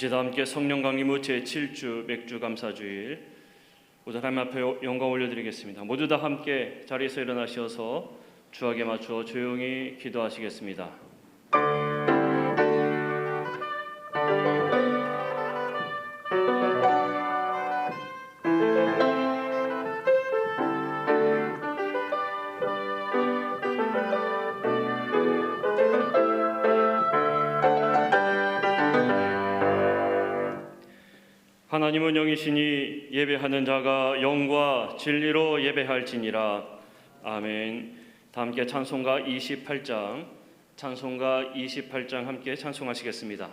이제 다 함께 성령 강림후 제7주 맥주 감사주일 모두 하나님 앞에 영광 올려드리겠습니다. 모두 다 함께 자리에서 일어나셔서 주악에 맞추어 조용히 기도하시겠습니다. 하나님은 영이시니 예배하는 자가 영과 진리로 예배할지니라. 아멘. 다 함께 찬송가 28장 함께 찬송하시겠습니다.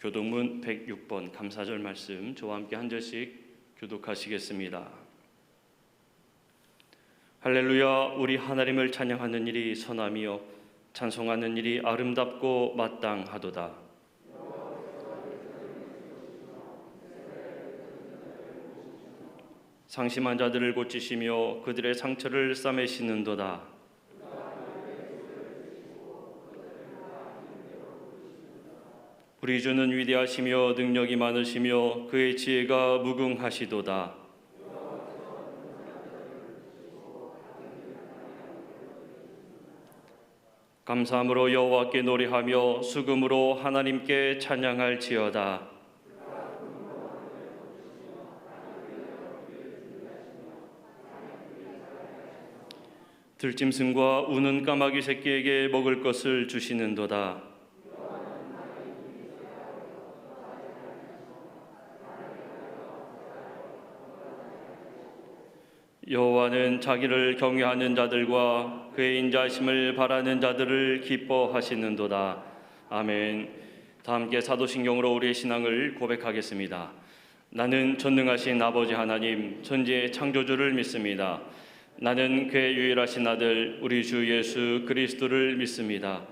교동문 106번 감사절 말씀 저와 함께 한 절씩 교독하시겠습니다. 할렐루야. 우리 하나님을 찬양하는 일이 선함이요 찬송하는 일이 아름답고 마땅하도다. 상심한 자들을 고치시며 그들의 상처를 싸매시는도다. 우리 주는 위대하시며 능력이 많으시며 그의 지혜가 무궁하시도다. 감사함으로 여호와께 노래하며 수금으로 하나님께 찬양할지어다. 들짐승과 우는 까마귀 새끼에게 먹을 것을 주시는도다. 여호와는 자기를 경외하는 자들과 그의 인자하심을 바라는 자들을 기뻐하시는도다. 아멘. 다 함께 사도신경으로 우리의 신앙을 고백하겠습니다. 나는 전능하신 아버지 하나님 천지의 창조주를 믿습니다. 나는 그의 유일하신 아들 우리 주 예수 그리스도를 믿습니다.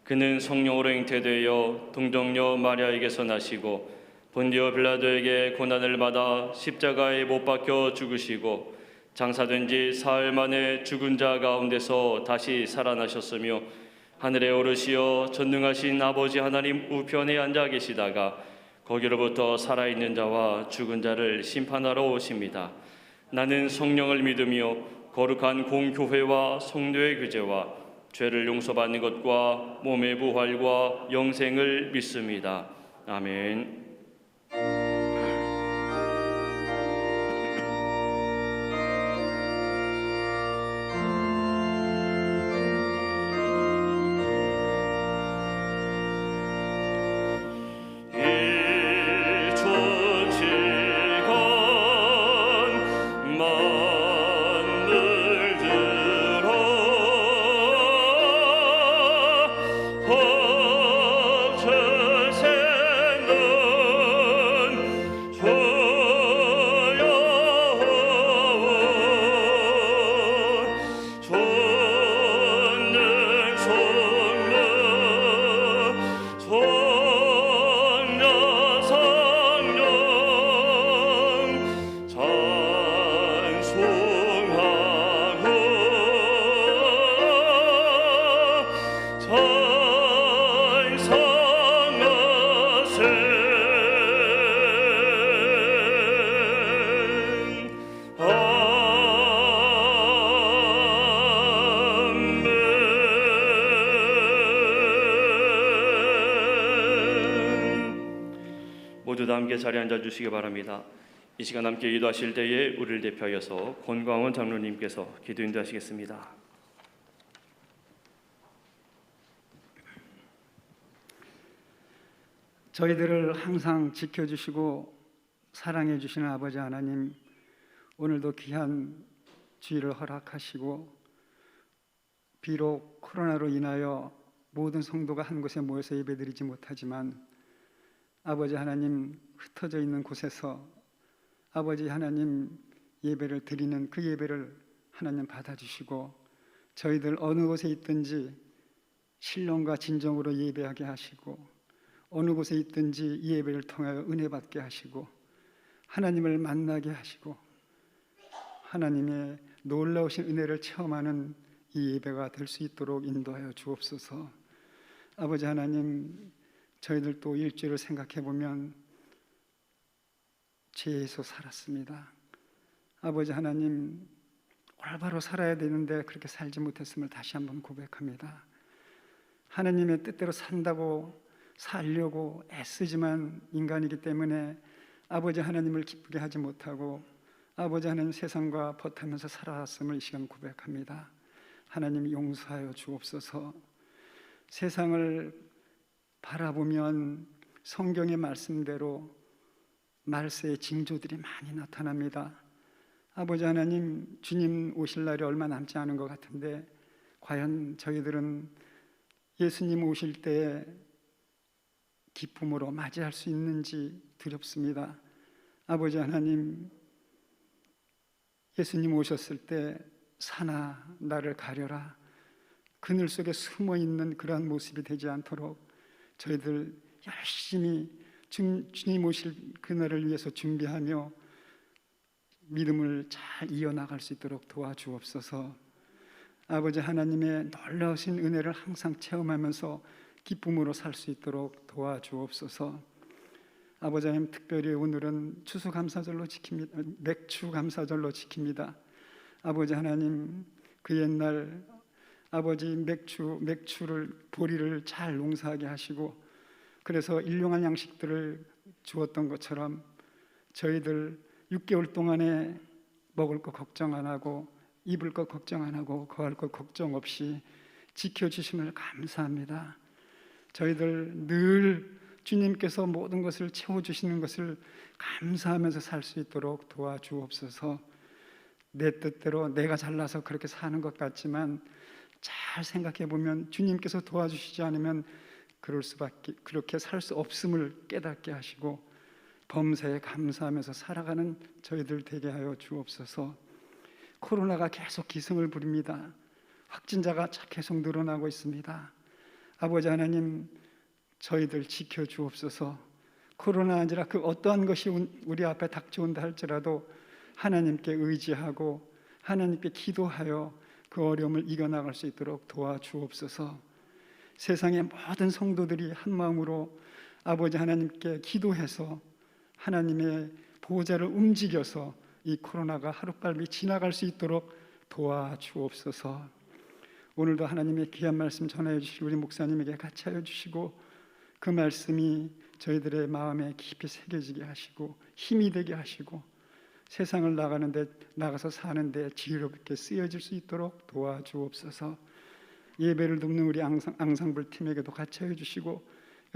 그는 성령으로 잉태되어 동정녀 마리아에게서 나시고 본디오 빌라도에게 고난을 받아 십자가에 못 박혀 죽으시고 장사된 지 사흘 만에 죽은 자 가운데서 다시 살아나셨으며 하늘에 오르시어 전능하신 아버지 하나님 우편에 앉아 계시다가 거기로부터 살아있는 자와 죽은 자를 심판하러 오십니다. 나는 성령을 믿으며 거룩한 공교회와 성도의 교제와 죄를 용서받는 것과 몸의 부활과 영생을 믿습니다. 아멘. 모두 다 함께 자리에 앉아 주시기 바랍니다. 이 시간 함께 기도하실 때에 우리를 대표하여서 권광원 장로님께서 기도 인도하시겠습니다. 저희들을 항상 지켜주시고 사랑해 주시는 아버지 하나님, 오늘도 귀한 주일을 허락하시고 비록 코로나로 인하여 모든 성도가 한 곳에 모여서 예배드리지 못하지만 아버지 하나님, 흩어져 있는 곳에서 아버지 하나님 예배를 드리는 그 예배를 하나님 받아주시고 저희들 어느 곳에 있든지 신령과 진정으로 예배하게 하시고 어느 곳에 있든지 이 예배를 통하여 은혜 받게 하시고 하나님을 만나게 하시고 하나님의 놀라우신 은혜를 체험하는 이 예배가 될 수 있도록 인도하여 주옵소서. 아버지 하나님, 저희들도 일주일을 생각해 보면 죄에서 살았습니다. 아버지 하나님, 올바로 살아야 되는데 그렇게 살지 못했음을 다시 한번 고백합니다. 하나님의 뜻대로 산다고 살려고 애쓰지만 인간이기 때문에 아버지 하나님을 기쁘게 하지 못하고 아버지 하나님 세상과 버타면서 살아왔음을 이 시간 고백합니다. 하나님 용서하여 주옵소서. 세상을 바라보면 성경의 말씀대로 말세의 징조들이 많이 나타납니다. 아버지 하나님, 주님 오실 날이 얼마 남지 않은 것 같은데 과연 저희들은 예수님 오실 때 기쁨으로 맞이할 수 있는지 두렵습니다. 아버지 하나님, 예수님 오셨을 때 사나 나를 가려라, 그늘 속에 숨어 있는 그러한 모습이 되지 않도록 저희들 열심히 주님 오실 그날을 위해서 준비하며 믿음을 잘 이어나갈 수 있도록 도와주옵소서. 아버지 하나님의 놀라우신 은혜를 항상 체험하면서 기쁨으로 살 수 있도록 도와주옵소서. 아버지 하나님, 특별히 오늘은 추수감사절로 지킵니다. 맥추감사절로 지킵니다. 아버지 하나님, 그 옛날 아버지 맥추를 보리를 잘 농사하게 하시고 그래서 일용할 양식들을 주었던 것처럼 저희들 6개월 동안에 먹을 것 걱정 안 하고 입을 것 걱정 안 하고 거할 것 걱정 없이 지켜주심을 감사합니다. 저희들 늘 주님께서 모든 것을 채워주시는 것을 감사하면서 살 수 있도록 도와주옵소서. 내 뜻대로 내가 잘나서 그렇게 사는 것 같지만 잘 생각해 보면 주님께서 도와주시지 않으면 그렇게 살 수 없음을 깨닫게 하시고 범사에 감사하면서 살아가는 저희들 되게 하여 주옵소서. 코로나가 계속 기승을 부립니다. 확진자가 계속 늘어나고 있습니다. 아버지 하나님, 저희들 지켜주옵소서. 코로나 아니라 그 어떠한 것이 우리 앞에 닥쳐온다 할지라도 하나님께 의지하고 하나님께 기도하여 그 어려움을 이겨나갈 수 있도록 도와주옵소서. 세상의 모든 성도들이 한 마음으로 아버지 하나님께 기도해서 하나님의 보호자를 움직여서 이 코로나가 하루빨리 지나갈 수 있도록 도와주옵소서. 오늘도 하나님의 귀한 말씀 전하여 주실 우리 목사님에게 같이 하여 주시고 그 말씀이 저희들의 마음에 깊이 새겨지게 하시고 힘이 되게 하시고 세상을 나가서 사는데 지혜롭게 쓰여질 수 있도록 도와주옵소서. 예배를 돕는 우리 앙상블 팀에게도 같이 해주시고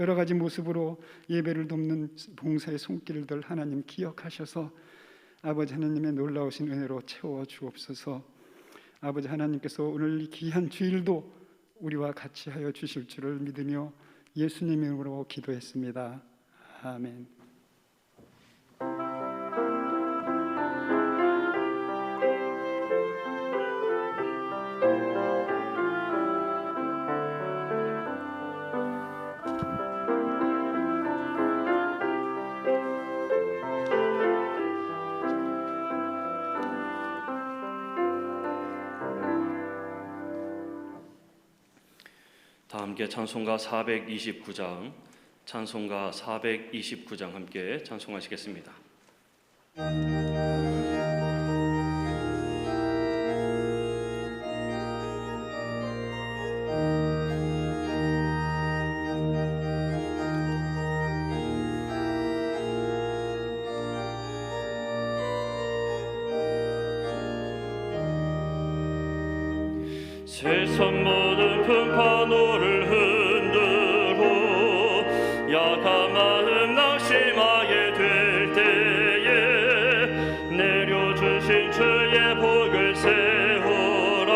여러 가지 모습으로 예배를 돕는 봉사의 손길들 하나님 기억하셔서 아버지 하나님의 놀라우신 은혜로 채워주옵소서. 아버지 하나님께서 오늘 이 귀한 주일도 우리와 같이 하여 주실 줄을 믿으며 예수님의 이름으로 기도했습니다. 아멘. 다 함께 찬송가 429장 함께 찬송하시겠습니다. 세상 모든 풍파노를 흔들어 약한 마음 낙심하게 될 때에 내려주신 주의 복을 세우라.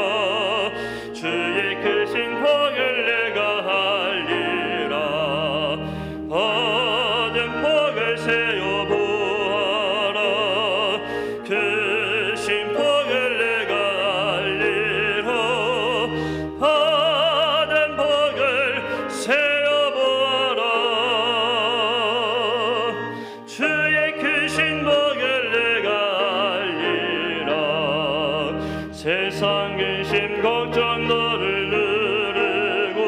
주의 크신 복을 내가 알리라. 받은 복을 세어 보아라. 크신 복을 내가 알리라. 받은 복을 세어보아라. 주의 크신 복을 내가 알리라. 세상 근심 걱정 너를 누르고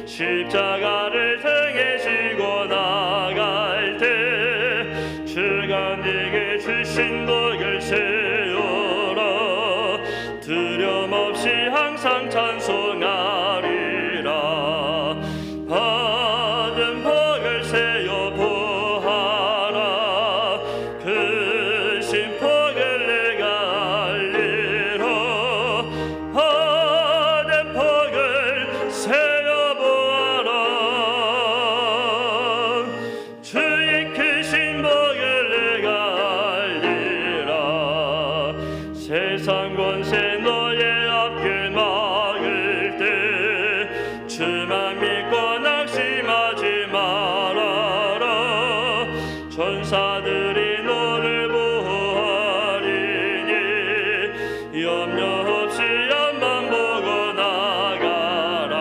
십자가를 등에 지고 나갈 때 주가 네게 주신 복을 세우라. 두려움 없이 항상 찬송하리라. 받은 복을 세어 보아라. 크신 복을 내가 알리라. 받은 복을 세어 보아라. 주의 크신 복을 내가 알리라. 세상 권세 너의 앞길 막을 때 주만 믿고 낙심하지 말아라. 전사들이 너를 보호하리니 염려 없이 앞만 보고 나가라.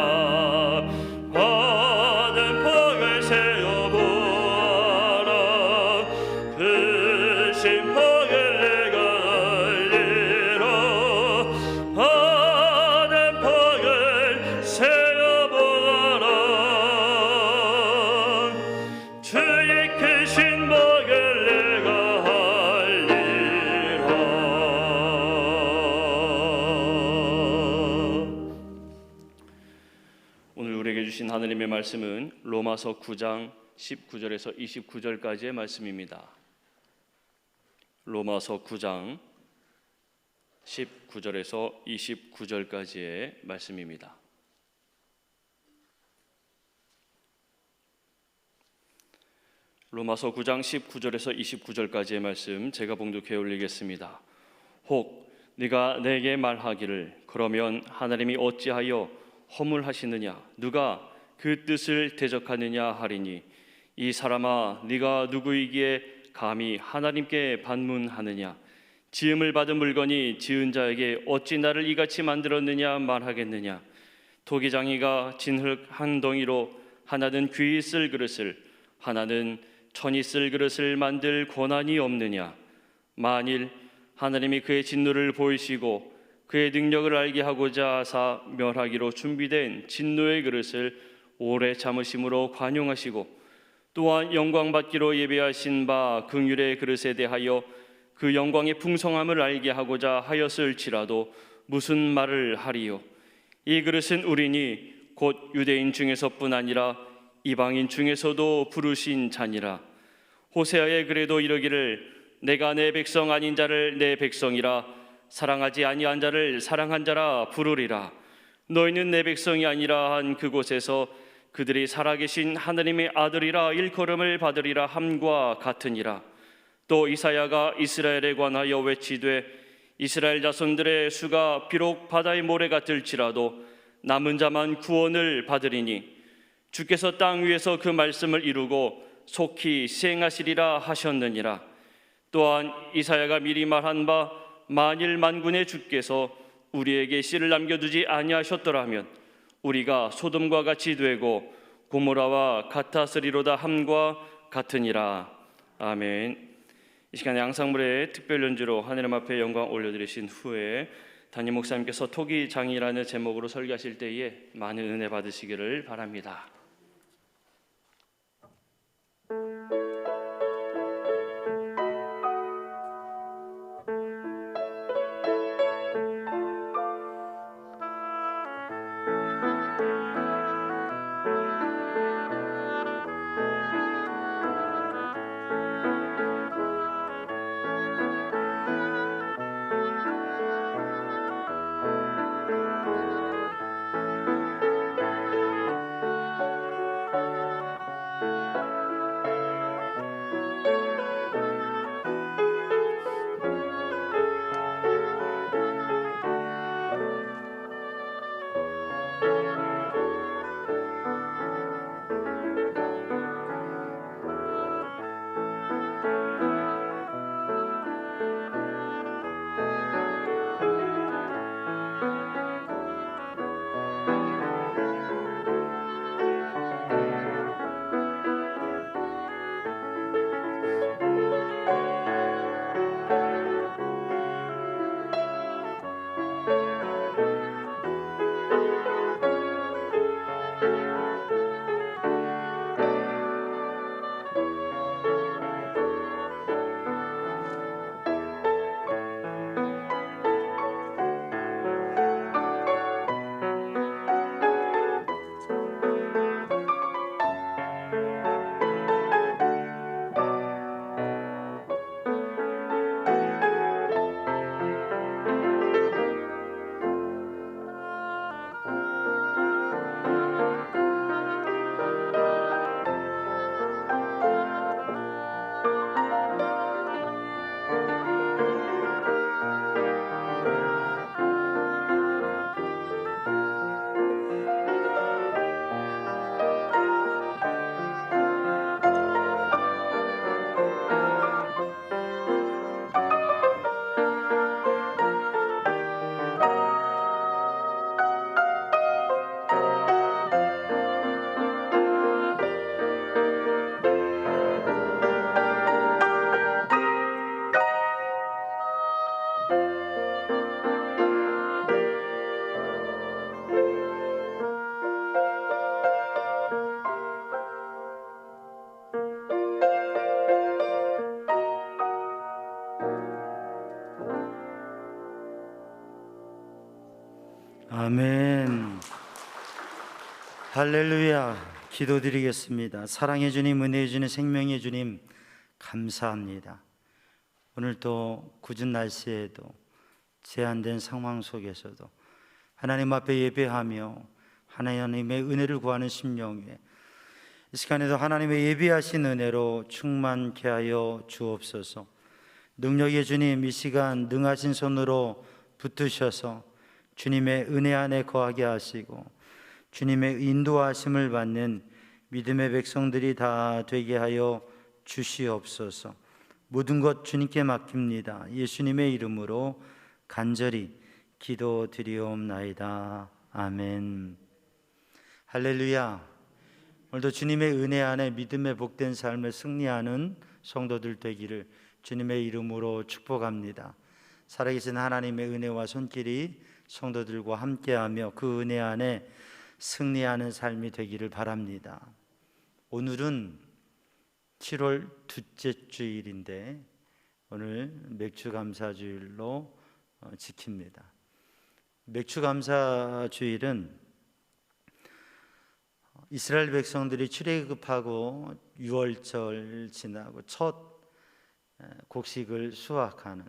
받은 복을 세어 보아라. 크신 복을 내가 알리라. 받은 복을 세어 보아라. 주의 크신 복을 내가 알리라. 오늘 우리에게 주신 하느님의 말씀은 로마서 9장 19절에서 29절까지의 말씀입니다. 로마서 9장 19절에서 29절까지의 말씀입니다. 로마서 9장 19절에서 29절까지의 말씀 제가 봉독해 올리겠습니다. 혹 네가 내게 말하기를 그러면 하나님이 어찌하여 허물하시느냐 누가 그 뜻을 대적하느냐 하리니 이 사람아 네가 누구이기에 감히 하나님께 반문하느냐. 지음을 받은 물건이 지은 자에게 어찌 나를 이같이 만들었느냐 말하겠느냐. 토기장이가 진흙 한 덩이로 하나는 귀 쓸 그릇을 하나는 천이 쓸 그릇을 만들 권한이 없느냐? 만일 하나님이 그의 진노를 보이시고 그의 능력을 알게 하고자 하사 멸하기로 준비된 진노의 그릇을 오래 참으심으로 관용하시고 또한 영광 받기로 예배하신 바 긍휼의 그릇에 대하여 그 영광의 풍성함을 알게 하고자 하였을지라도 무슨 말을 하리요? 이 그릇은 우리니 곧 유대인 중에서뿐 아니라 이방인 중에서도 부르신 자니라. 호세아의 글에도 이르기를 내가 내 백성 아닌 자를 내 백성이라 사랑하지 아니한 자를 사랑한 자라 부르리라. 너희는 내 백성이 아니라 한 그곳에서 그들이 살아계신 하나님의 아들이라 일컬음을 받으리라 함과 같으니라. 또 이사야가 이스라엘에 관하여 외치되 이스라엘 자손들의 수가 비록 바다의 모래 같을지라도 남은 자만 구원을 받으리니 주께서 땅 위에서 그 말씀을 이루고 속히 시행하시리라 하셨느니라. 또한 이사야가 미리 말한 바 만일 만군의 주께서 우리에게 씨를 남겨두지 아니하셨더라면 우리가 소돔과 같이 되고 고모라와 같았으리로다 함과 같으니라. 아멘. 이 시간에 양상물의 특별 연주로 하나님 앞에 영광 올려드리신 후에 담임 목사님께서 토기장이라는 제목으로 설교하실 때에 많은 은혜 받으시기를 바랍니다. 아멘. 할렐루야. 기도드리겠습니다. 사랑해 주님, 은혜해 주님, 생명의 주님, 감사합니다. 오늘도 굳은 날씨에도 제한된 상황 속에서도 하나님 앞에 예배하며 하나님의 은혜를 구하는 심령에 이 시간에도 하나님의 예비하신 은혜로 충만케 하여 주옵소서. 능력의 주님, 이 시간 능하신 손으로 붙으셔서 주님의 은혜 안에 거하게 하시고 주님의 인도하심을 받는 믿음의 백성들이 다 되게 하여 주시옵소서. 모든 것 주님께 맡깁니다. 예수님의 이름으로 간절히 기도드리옵나이다. 아멘. 할렐루야. 오늘도 주님의 은혜 안에 믿음의 복된 삶을 승리하는 성도들 되기를 주님의 이름으로 축복합니다. 살아계신 하나님의 은혜와 손길이 성도들과 함께하며 그 은혜 안에 승리하는 삶이 되기를 바랍니다. 오늘은 7월 둘째 주일인데 오늘 맥주감사주일로 지킵니다. 맥주감사주일은 이스라엘 백성들이 출애굽하고 6월절 지나고 첫 곡식을 수확하는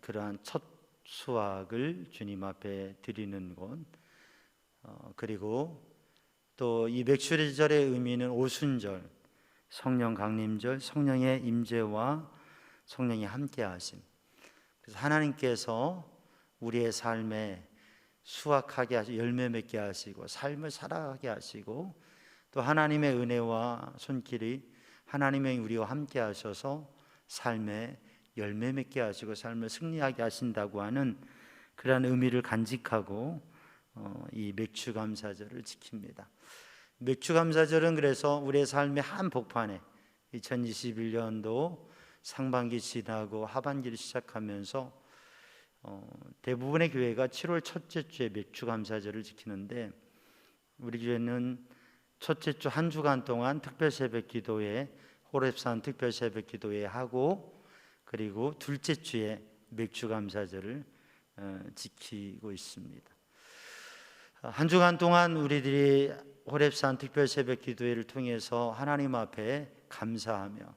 그러한 첫 수확을 주님 앞에 드리는 곳, 그리고 또 이 맥주절의 의미는 오순절, 성령 강림절, 성령의 임재와 성령이 함께하심. 그래서 하나님께서 우리의 삶에 수확하게 하시고 열매 맺게 하시고 삶을 살아가게 하시고 또 하나님의 은혜와 손길이 하나님의 우리와 함께 하셔서 삶에 열매 맺게 하시고 삶을 승리하게 하신다고 하는 그러한 의미를 간직하고 이 맥주감사절을 지킵니다. 맥주감사절은 그래서 우리의 삶의 한 복판에 2021년도 상반기 지나고 하반기를 시작하면서 대부분의 교회가 7월 첫째 주에 맥주감사절을 지키는데 우리 교회는 첫째 주 한 주간 동안 특별 새벽 기도회, 호렙산 특별 새벽 기도회 하고 그리고 둘째 주에 맥주감사절을 지키고 있습니다. 한 주간 동안 우리들이 호렙산 특별 새벽 기도회를 통해서 하나님 앞에 감사하며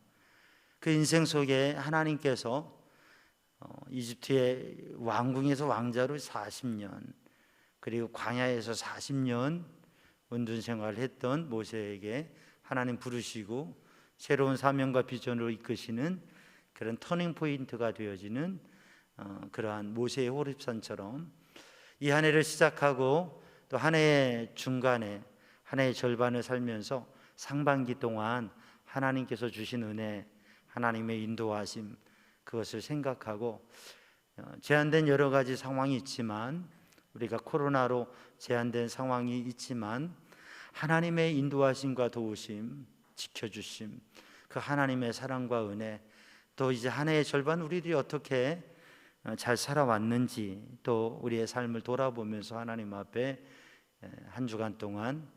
그 인생 속에 하나님께서 이집트의 왕궁에서 왕자로 40년 그리고 광야에서 40년 은둔 생활을 했던 모세에게 하나님 부르시고 새로운 사명과 비전으로 이끄시는 그런 터닝 포인트가 되어지는 그러한 모세의 호렙산처럼 이 한 해를 시작하고 또 한 해의 중간에 한 해의 절반을 살면서 상반기 동안 하나님께서 주신 은혜, 하나님의 인도하심 그것을 생각하고 제한된 여러 가지 상황이 있지만 우리가 코로나로 제한된 상황이 있지만 하나님의 인도하심과 도우심, 지켜주심 그 하나님의 사랑과 은혜 또 이제 한 해의 절반 우리들이 어떻게 잘 살아왔는지 또 우리의 삶을 돌아보면서 하나님 앞에 한 주간 동안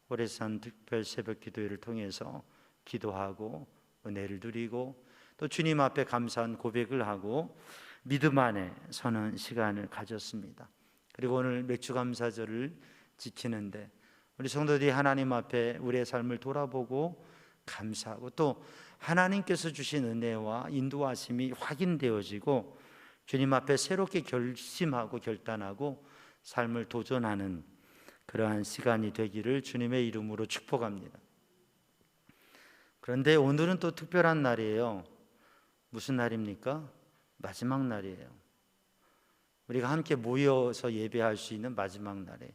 호렙산 특별 새벽 기도회를 통해서 기도하고 은혜를 누리고 또 주님 앞에 감사한 고백을 하고 믿음 안에 서는 시간을 가졌습니다. 그리고 오늘 맥주감사절을 지키는데 우리 성도들이 하나님 앞에 우리의 삶을 돌아보고 감사하고 또 하나님께서 주신 은혜와 인도하심이 확인되어지고 주님 앞에 새롭게 결심하고 결단하고 삶을 도전하는 그러한 시간이 되기를 주님의 이름으로 축복합니다. 그런데 오늘은 또 특별한 날이에요. 무슨 날입니까? 마지막 날이에요. 우리가 함께 모여서 예배할 수 있는 마지막 날에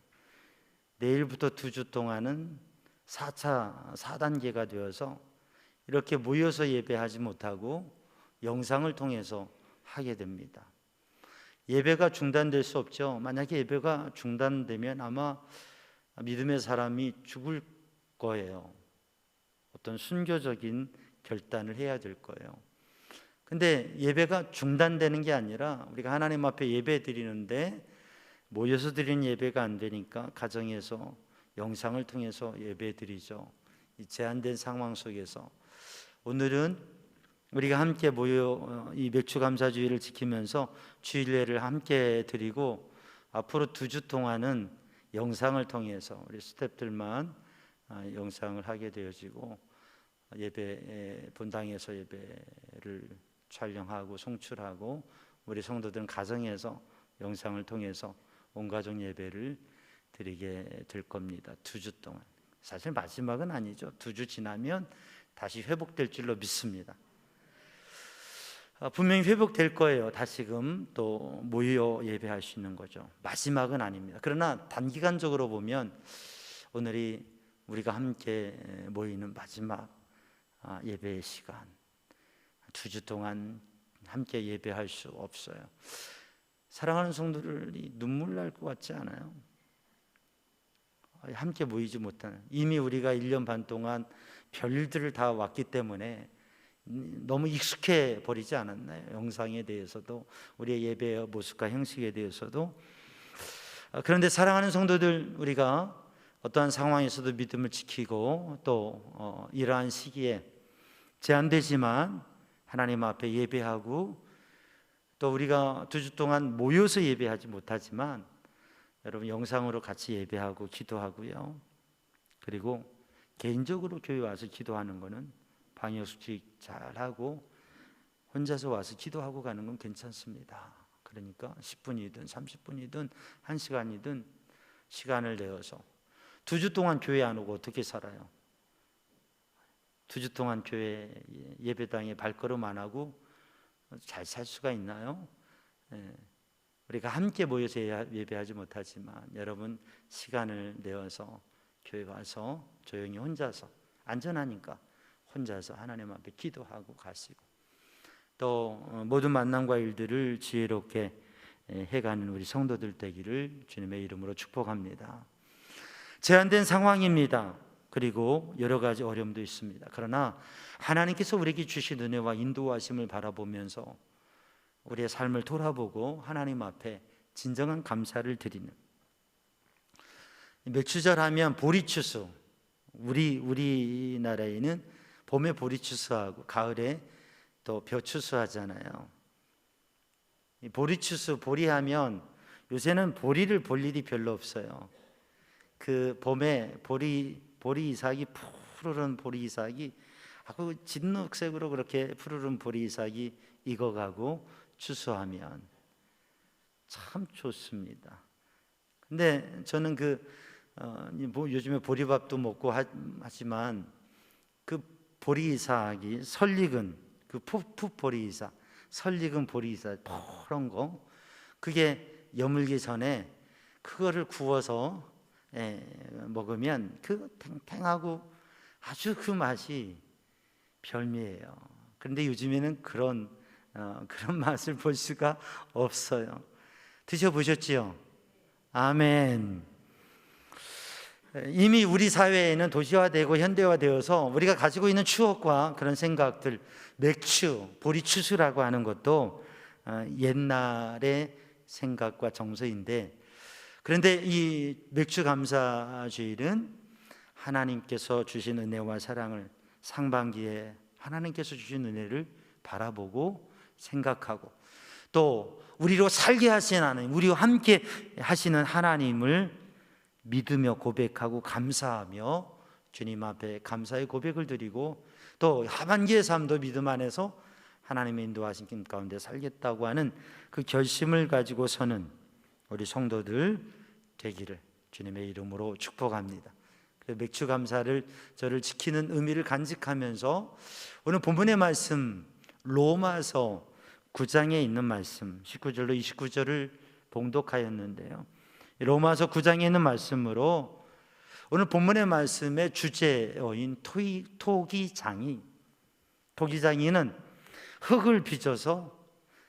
내일부터 2주 동안은 4단계가 되어서 이렇게 모여서 예배하지 못하고 영상을 통해서 하게 됩니다. 예배가 중단될 수 없죠. 만약에 예배가 중단되면 아마 믿음의 사람이 죽을 거예요. 어떤 순교적인 결단을 해야 될 거예요. 근데 예배가 중단되는 게 아니라 우리가 하나님 앞에 예배 드리는데 모여서 드리는 예배가 안 되니까 가정에서 영상을 통해서 예배 드리죠. 이 제한된 상황 속에서 오늘은 우리가 함께 모여 이 맥주감사주일을 지키면서 주일예를 함께 드리고 앞으로 2주 동안은 영상을 통해서 우리 스태프들만 영상을 하게 되어지고 예배 본당에서 예배를 촬영하고 송출하고 우리 성도들은 가정에서 영상을 통해서 온 가족 예배를 드리게 될 겁니다. 2주 동안. 사실 마지막은 아니죠. 2주 지나면 다시 회복될 줄로 믿습니다. 분명히 회복될 거예요. 다시금 또 모여 예배할 수 있는 거죠. 마지막은 아닙니다. 그러나 단기간적으로 보면 오늘이 우리가 함께 모이는 마지막 예배의 시간. 2주 동안 함께 예배할 수 없어요. 사랑하는 성도들이 눈물 날 것 같지 않아요? 함께 모이지 못하는, 이미 우리가 1년 반 동안 별일들을 다 왔기 때문에 너무 익숙해 버리지 않았나요? 영상에 대해서도, 우리의 예배의 모습과 형식에 대해서도. 그런데 사랑하는 성도들, 우리가 어떠한 상황에서도 믿음을 지키고 또 이러한 시기에 제한되지만 하나님 앞에 예배하고, 또 우리가 2주 동안 모여서 예배하지 못하지만 여러분 영상으로 같이 예배하고 기도하고요. 그리고 개인적으로 교회 와서 기도하는 거는 방역수칙 잘하고 혼자서 와서 기도하고 가는 건 괜찮습니다. 그러니까 10분이든 30분이든 1시간이든 시간을 내어서. 2주 동안 교회 안 오고 어떻게 살아요? 2주 동안 교회 예배당에 발걸음 안 하고 잘 살 수가 있나요? 우리가 함께 모여서 예배하지 못하지만 여러분 시간을 내어서 교회 와서 조용히 혼자서, 안전하니까 혼자서 하나님 앞에 기도하고 가시고, 또 모든 만남과 일들을 지혜롭게 해가는 우리 성도들 되기를 주님의 이름으로 축복합니다. 제한된 상황입니다. 그리고 여러 가지 어려움도 있습니다. 그러나 하나님께서 우리에게 주신 은혜와 인도하심을 바라보면서 우리의 삶을 돌아보고 하나님 앞에 진정한 감사를 드리는, 맥추절 하면 보리추수, 우리나라에는 봄에 보리추수하고 가을에 또 벼추수 하잖아요. 보리추수, 보리하면 요새는 보리를 볼 일이 별로 없어요. 그 봄에 보리 이삭이, 푸르른 보리 이삭이 하고 진녹색으로 그렇게 푸르른 보리 이삭이 익어가고 추수하면 참 좋습니다. 근데 저는 요즘에 보리밥도 먹고 하지만 그 보리 이삭이 설익은, 그 보리 이삭, 설익은 보리 이삭 그런 거, 그게 여물기 전에 그거를 구워서 먹으면 그 탱탱하고 아주 그 맛이 별미예요. 그런데 요즘에는 그런 맛을 볼 수가 없어요. 드셔보셨지요? 아멘. 이미 우리 사회에는 도시화되고 현대화되어서 우리가 가지고 있는 추억과 그런 생각들, 맥추, 보리추수라고 하는 것도 옛날의 생각과 정서인데, 그런데 이 맥주 감사주일은 하나님께서 주신 은혜와 사랑을, 상반기에 하나님께서 주신 은혜를 바라보고 생각하고, 또 우리로 살게 하신 하나님, 우리와 함께 하시는 하나님을 믿으며 고백하고 감사하며 주님 앞에 감사의 고백을 드리고, 또 하반기의 삶도 믿음 안에서 하나님의 인도하신 길 가운데 살겠다고 하는 그 결심을 가지고 서는 우리 성도들 되기를 주님의 이름으로 축복합니다. 맥주 감사를, 저를 지키는 의미를 간직하면서 오늘 본문의 말씀, 로마서 9장에 있는 말씀 19절로 29절을 봉독하였는데요, 로마서 9장에 있는 말씀으로 오늘 본문의 말씀의 주제어인 토기장이는 흙을 빚어서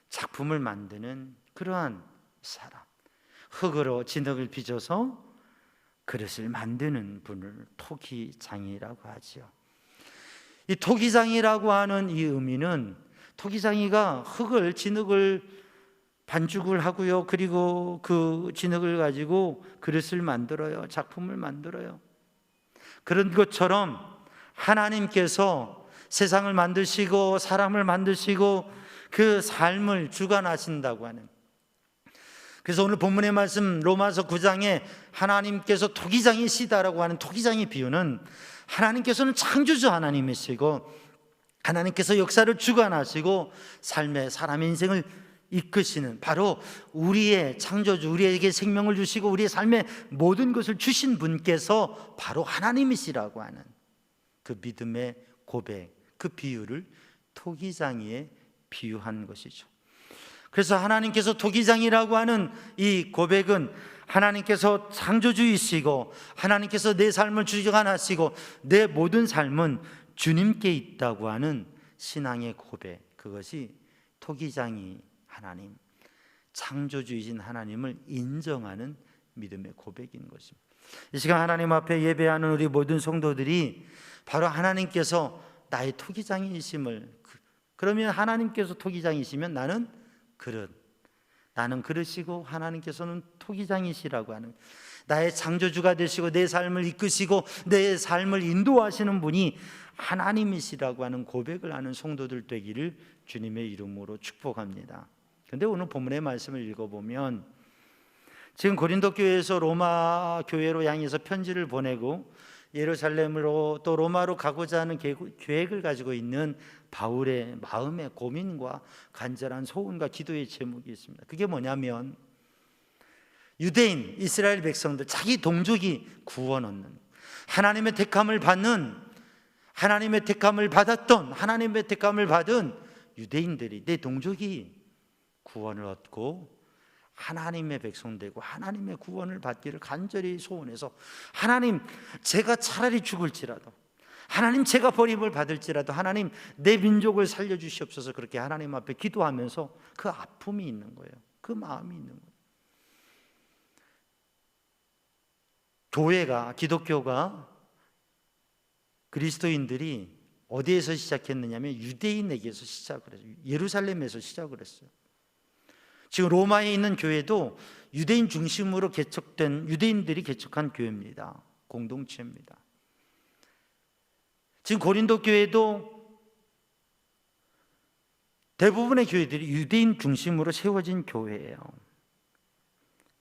작품을 만드는 그러한 사람, 흙으로 진흙을 빚어서 그릇을 만드는 분을 토기장이라고 하죠. 이 토기장이라고 하는 이 의미는, 토기장이가 흙을, 진흙을 반죽을 하고요, 그리고 그 진흙을 가지고 그릇을 만들어요, 작품을 만들어요. 그런 것처럼 하나님께서 세상을 만드시고 사람을 만드시고 그 삶을 주관하신다고 하는, 그래서 오늘 본문의 말씀 로마서 9장에 하나님께서 토기장이시다라고 하는 토기장의 비유는, 하나님께서는 창조주 하나님이시고 하나님께서 역사를 주관하시고 삶의, 사람의 인생을 이끄시는, 바로 우리의 창조주, 우리에게 생명을 주시고 우리의 삶의 모든 것을 주신 분께서 바로 하나님이시라고 하는 그 믿음의 고백, 그 비유를 토기장이에 비유한 것이죠. 그래서 하나님께서 토기장이라고 하는 이 고백은, 하나님께서 창조주이시고 하나님께서 내 삶을 주관하시고 내 모든 삶은 주님께 있다고 하는 신앙의 고백, 그것이 토기장이 하나님, 창조주이신 하나님을 인정하는 믿음의 고백인 것입니다. 이 시간 하나님 앞에 예배하는 우리 모든 성도들이 바로 하나님께서 나의 토기장이심을, 그러면 하나님께서 토기장이시면 나는 그릇이고 하나님께서는 토기장이시라고 하는, 나의 창조주가 되시고 내 삶을 이끄시고 내 삶을 인도하시는 분이 하나님이시라고 하는 고백을 하는 성도들 되기를 주님의 이름으로 축복합니다. 그런데 오늘 본문의 말씀을 읽어보면 지금 고린도 교회에서 로마 교회로 향해서 편지를 보내고 예루살렘으로 또 로마로 가고자 하는 계획을 가지고 있는 바울의 마음의 고민과 간절한 소원과 기도의 제목이 있습니다. 그게 뭐냐면 유대인 이스라엘 백성들, 자기 동족이 구원 얻는, 하나님의 택함을 받는, 하나님의 택함을 받았던, 하나님의 택함을 받은 유대인들이, 내 동족이 구원을 얻고 하나님의 백성 되고 하나님의 구원을 받기를 간절히 소원해서, 하나님 제가 차라리 죽을지라도, 하나님 제가 버림을 받을지라도 하나님 내 민족을 살려주시옵소서, 그렇게 하나님 앞에 기도하면서 그 아픔이 있는 거예요. 그 마음이 있는 거예요. 교회가, 기독교가, 그리스도인들이 어디에서 시작했느냐면 유대인에게서 시작을 했어요. 예루살렘에서 시작을 했어요. 지금 로마에 있는 교회도 유대인 중심으로 개척된, 유대인들이 개척한 교회입니다. 공동체입니다. 지금 고린도 교회도 대부분의 교회들이 유대인 중심으로 세워진 교회예요.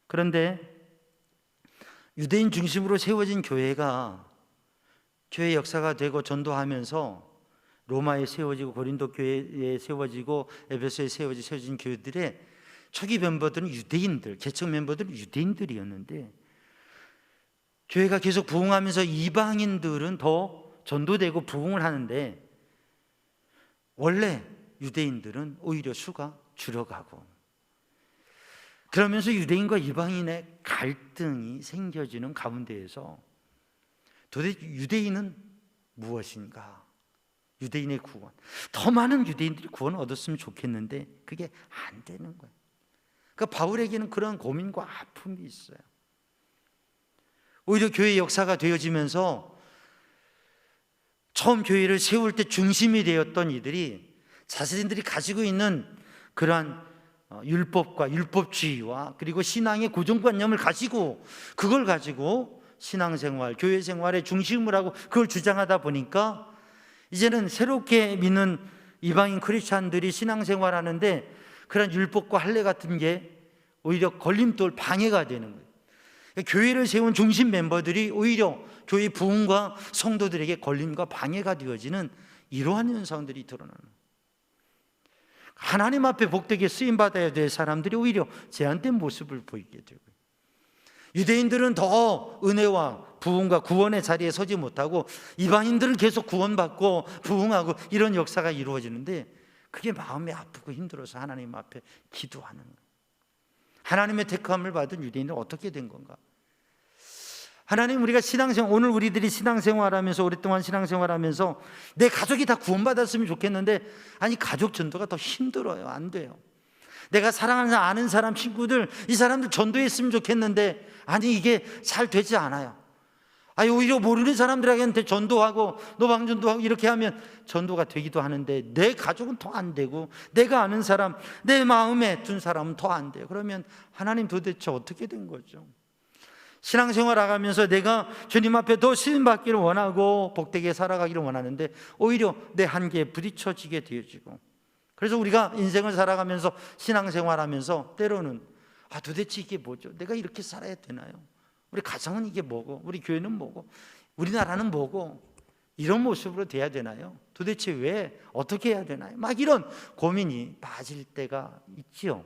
그런데 유대인 중심으로 세워진 교회가 교회 역사가 되고 전도하면서 로마에 세워지고 고린도 교회에 세워지고 에베소에 세워진 교회들의 초기 멤버들은 유대인들, 개척 멤버들은 유대인들이었는데 교회가 계속 부흥하면서 이방인들은 더 전도되고 부흥을 하는데 원래 유대인들은 오히려 수가 줄어가고, 그러면서 유대인과 이방인의 갈등이 생겨지는 가운데에서 도대체 유대인은 무엇인가? 유대인의 구원, 더 많은 유대인들이 구원을 얻었으면 좋겠는데 그게 안 되는 거예요. 그러니까 바울에게는 그런 고민과 아픔이 있어요. 오히려 교회 역사가 되어지면서 처음 교회를 세울 때 중심이 되었던 이들이 자신들이 가지고 있는 그러한 율법과 율법주의와 그리고 신앙의 고정관념을 가지고, 그걸 가지고 신앙생활, 교회 생활의 중심을 하고 그걸 주장하다 보니까 이제는 새롭게 믿는 이방인 크리스찬들이 신앙생활 하는데 그런 율법과 할례 같은 게 오히려 걸림돌, 방해가 되는 거예요. 교회를 세운 중심 멤버들이 오히려 교회 부흥과 성도들에게 걸림과 방해가 되어지는 이러한 현상들이 드러나는 거예요. 하나님 앞에 복되게 쓰임받아야 될 사람들이 오히려 제한된 모습을 보이게 되고, 유대인들은 더 은혜와 부흥과 구원의 자리에 서지 못하고 이방인들은 계속 구원받고 부흥하고 이런 역사가 이루어지는데 그게 마음이 아프고 힘들어서 하나님 앞에 기도하는 거예요. 하나님의 택함을 받은 유대인은 어떻게 된 건가? 하나님, 우리가 신앙생활, 오늘 우리들이 신앙생활하면서 오랫동안 신앙생활하면서 내 가족이 다 구원받았으면 좋겠는데, 아니 가족 전도가 더 힘들어요. 안 돼요. 내가 사랑하는 사람, 아는 사람, 친구들, 이 사람들 전도했으면 좋겠는데 아니 이게 잘 되지 않아요. 아니 오히려 모르는 사람들에게는 전도하고 노방전도하고 이렇게 하면 전도가 되기도 하는데 내 가족은 더 안 되고 내가 아는 사람, 내 마음에 둔 사람은 더 안 돼요. 그러면 하나님 도대체 어떻게 된 거죠? 신앙생활 하면서 내가 주님 앞에 더 쓰임받기를 원하고 복되게 살아가기를 원하는데 오히려 내 한계에 부딪혀지게 되어지고, 그래서 우리가 인생을 살아가면서 신앙생활하면서 때로는 도대체 이게 뭐죠? 내가 이렇게 살아야 되나요? 우리 가정은 이게 뭐고, 우리 교회는 뭐고, 우리나라는 뭐고, 이런 모습으로 돼야 되나요? 도대체 왜, 어떻게 해야 되나요? 막 이런 고민이 빠질 때가 있지요.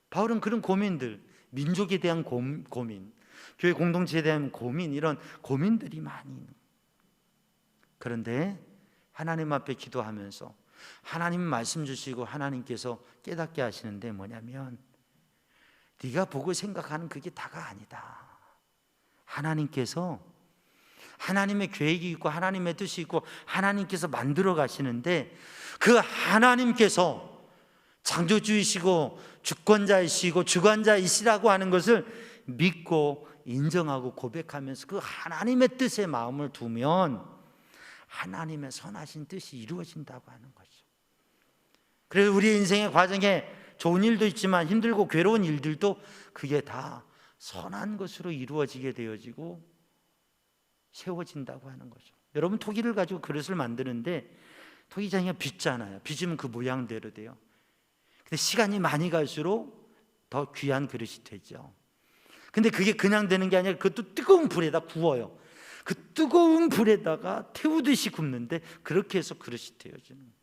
바울은 그런 고민들, 민족에 대한 고민, 교회 공동체에 대한 고민, 이런 고민들이 많이 있는. 그런데 하나님 앞에 기도하면서 하나님 말씀 주시고 하나님께서 깨닫게 하시는데 뭐냐면, 네가 보고 생각하는 그게 다가 아니다. 하나님께서, 하나님의 계획이 있고 하나님의 뜻이 있고 하나님께서 만들어 가시는데 그 하나님께서 창조주이시고 주권자이시고 주관자이시라고 하는 것을 믿고 인정하고 고백하면서 그 하나님의 뜻에 마음을 두면 하나님의 선하신 뜻이 이루어진다고 하는 거죠. 그래서 우리 인생의 과정에 좋은 일도 있지만 힘들고 괴로운 일들도 그게 다 선한 것으로 이루어지게 되어지고 세워진다고 하는 거죠. 여러분, 토기를 가지고 그릇을 만드는데 토기장이가 빚잖아요. 빚으면 그 모양대로 돼요. 근데 시간이 많이 갈수록 더 귀한 그릇이 되죠. 근데 그게 그냥 되는 게 아니라 그것도 뜨거운 불에다 구워요. 그 뜨거운 불에다가 태우듯이 굽는데 그렇게 해서 그릇이 되어지는 거예요.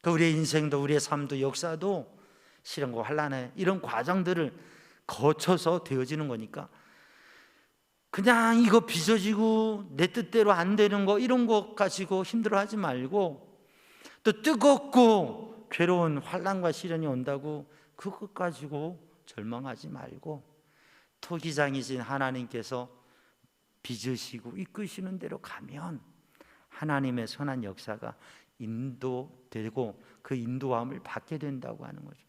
그 우리의 인생도 우리의 삶도 역사도 시련과 환난의 이런 과정들을 거쳐서 되어지는 거니까 그냥 이거 빚어지고 내 뜻대로 안 되는 거 이런 것 가지고 힘들어하지 말고, 또 뜨겁고 괴로운 환난과 시련이 온다고 그것 가지고 절망하지 말고 토기장이신 하나님께서 빚으시고 이끄시는 대로 가면 하나님의 선한 역사가 인도되고 그 인도함을 받게 된다고 하는 거죠.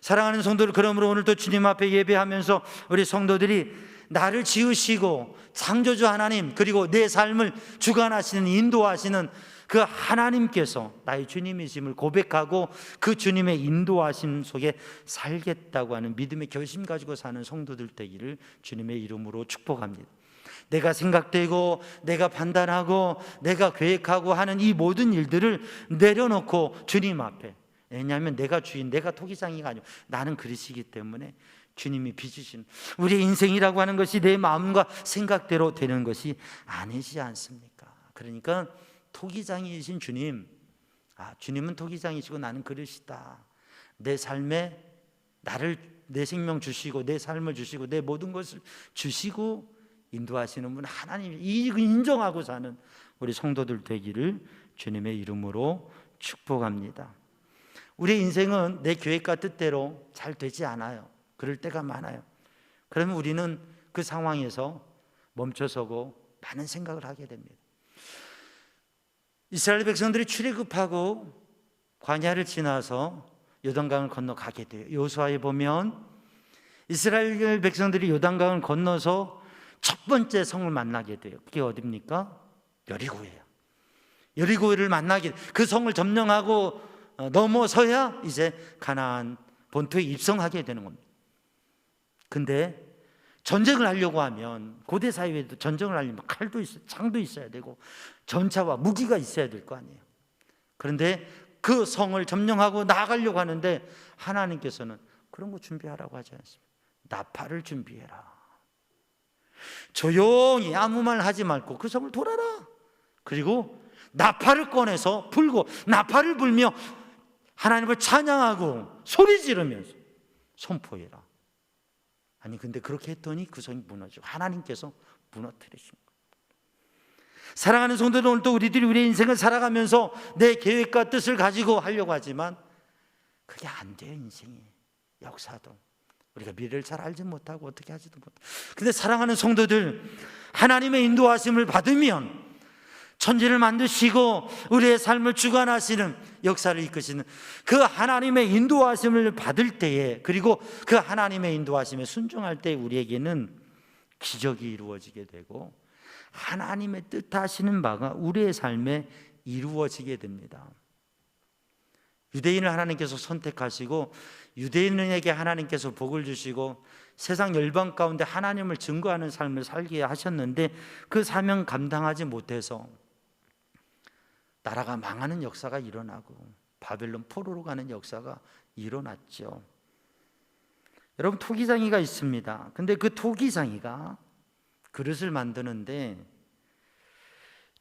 사랑하는 성도들, 그러므로 오늘 또 주님 앞에 예배하면서 우리 성도들이 나를 지으시고 창조주 하나님, 그리고 내 삶을 주관하시는 인도하시는 그 하나님께서 나의 주님이심을 고백하고 그 주님의 인도하심 속에 살겠다고 하는 믿음의 결심 가지고 사는 성도들 되기를 주님의 이름으로 축복합니다. 내가 생각되고 내가 판단하고 내가 계획하고 하는 이 모든 일들을 내려놓고 주님 앞에, 왜냐하면 내가 주인, 내가 토기장이가 아니고 나는 그릇이기 때문에 주님이 빚으시는, 우리의 인생이라고 하는 것이 내 마음과 생각대로 되는 것이 아니지 않습니까? 그러니까 토기장이신 주님, 주님은 토기장이시고 나는 그릇이다. 내 삶에 나를, 내 생명 주시고 내 삶을 주시고 내 모든 것을 주시고 인도하시는 분 하나님, 이거 인정하고 사는 우리 성도들 되기를 주님의 이름으로 축복합니다. 우리의 인생은 내 계획과 뜻대로 잘 되지 않아요. 그럴 때가 많아요. 그러면 우리는 그 상황에서 멈춰서고 많은 생각을 하게 됩니다. 이스라엘 백성들이 출애굽하고 광야를 지나서 요단강을 건너가게 돼요. 여호수아에 보면 이스라엘 백성들이 요단강을 건너서 첫 번째 성을 만나게 돼요. 그게 어디입니까? 여리고예요. 여리고를 만나게, 그 성을 점령하고 넘어서야 이제 가나안 본토에 입성하게 되는 겁니다. 근데 전쟁을 하려고 하면, 고대 사회에도 전쟁을 하려면 칼도 있어요, 창도 있어야 되고 전차와 무기가 있어야 될 거 아니에요. 그런데 그 성을 점령하고 나가려고 하는데 하나님께서는 그런 거 준비하라고 하지 않습니다. 나팔을 준비해라. 조용히 아무 말 하지 말고 그 성을 돌아라. 그리고 나팔을 꺼내서 불고, 나팔을 불며 하나님을 찬양하고 소리 지르면서 선포해라. 아니, 근데 그렇게 했더니 그 성이 무너지고 하나님께서 무너뜨리신 거예요. 사랑하는 성도들, 오늘 또 우리들이 우리의 인생을 살아가면서 내 계획과 뜻을 가지고 하려고 하지만 그게 안 돼요. 인생이, 역사도 우리가 미래를 잘 알지 못하고 어떻게 하지도 못하고. 근데 사랑하는 성도들, 하나님의 인도하심을 받으면 천지를 만드시고 우리의 삶을 주관하시는, 역사를 이끄시는 그 하나님의 인도하심을 받을 때에, 그리고 그 하나님의 인도하심에 순종할 때 우리에게는 기적이 이루어지게 되고 하나님의 뜻하시는 바가 우리의 삶에 이루어지게 됩니다. 유대인을 하나님께서 선택하시고 유대인에게 하나님께서 복을 주시고 세상 열방 가운데 하나님을 증거하는 삶을 살게 하셨는데 그 사명 감당하지 못해서 나라가 망하는 역사가 일어나고 바벨론 포로로 가는 역사가 일어났죠. 여러분, 토기장이가 있습니다. 근데 그 토기장이가 그릇을 만드는데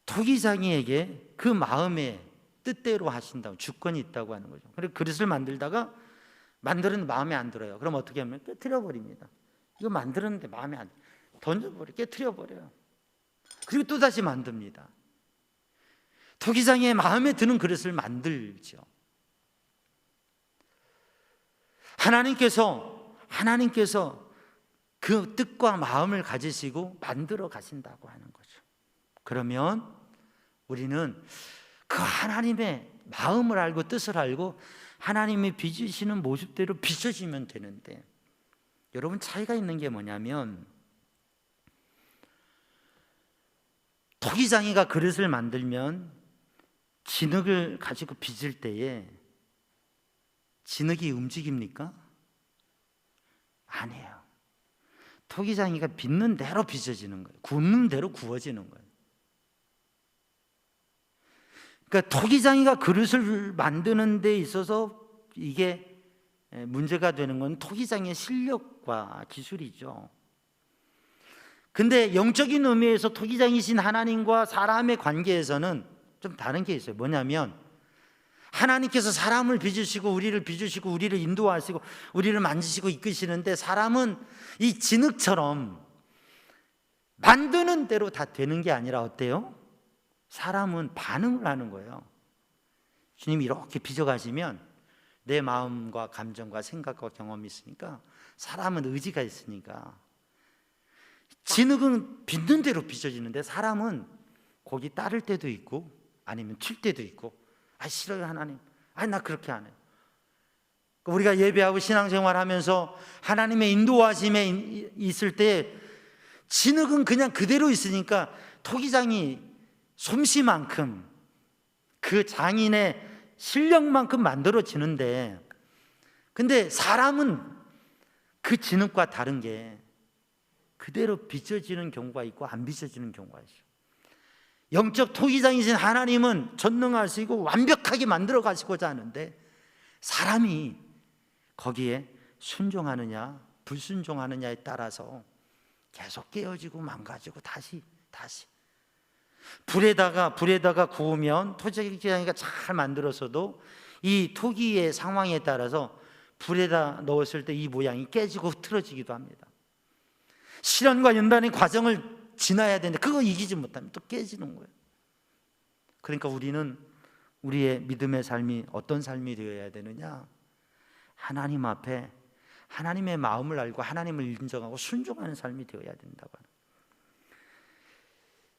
토기장이에게 그 마음의 뜻대로 하신다고, 주권이 있다고 하는 거죠. 그리고 그릇을 만들다가 만드는 마음에 안 들어요. 그럼 어떻게 하면 깨트려 버립니다. 이거 만들었는데 마음에 안 들어요. 던져버려, 깨트려 버려요. 그리고 또 다시 만듭니다. 토기장의 마음에 드는 그릇을 만들죠. 하나님께서 그 뜻과 마음을 가지시고 만들어 가신다고 하는 거죠. 그러면 우리는 그 하나님의 마음을 알고 뜻을 알고 하나님이 빚으시는 모습대로 빚어지면 되는데, 여러분, 차이가 있는 게 뭐냐면 토기장이가 그릇을 만들면 진흙을 가지고 빚을 때에 진흙이 움직입니까? 아니에요. 토기장이가 빚는 대로 빚어지는 거예요. 굽는 대로 구워지는 거예요. 그러니까 토기장이가 그릇을 만드는 데 있어서 이게 문제가 되는 건 토기장의 실력과 기술이죠. 근데 영적인 의미에서 토기장이신 하나님과 사람의 관계에서는 좀 다른 게 있어요. 뭐냐면 하나님께서 사람을 빚으시고 우리를 빚으시고 우리를 인도하시고 우리를 만지시고 이끄시는데, 사람은 이 진흙처럼 만드는 대로 다 되는 게 아니라 어때요? 사람은 반응을 하는 거예요. 주님이 이렇게 빚어가시면 내 마음과 감정과 생각과 경험이 있으니까, 사람은 의지가 있으니까 진흙은 빚는 대로 빚어지는데 사람은 거기 따를 때도 있고 아니면 튈 때도 있고, 아 싫어요 하나님, 아 나 그렇게 안 해요. 우리가 예배하고 신앙생활하면서 하나님의 인도하심에 있을 때 진흙은 그냥 그대로 있으니까 토기장이 솜씨만큼 그 장인의 실력만큼 만들어지는데, 근데 사람은 그 진흙과 다른 게 그대로 빚어지는 경우가 있고 안 빚어지는 경우가 있어요. 영적 토기장이신 하나님은 전능하시고 완벽하게 만들어 가시고자 하는데, 사람이 거기에 순종하느냐 불순종하느냐에 따라서 계속 깨어지고 망가지고 다시 불에다가 구우면 토기장이가 잘 만들어서도 이 토기의 상황에 따라서 불에다 넣었을 때 이 모양이 깨지고 흐트러지기도 합니다. 시련과 연단의 과정을 지나야 되는데 그거 이기지 못하면 또 깨지는 거예요. 그러니까 우리는 우리의 믿음의 삶이 어떤 삶이 되어야 되느냐? 하나님 앞에 하나님의 마음을 알고 하나님을 인정하고 순종하는 삶이 되어야 된다고 하는.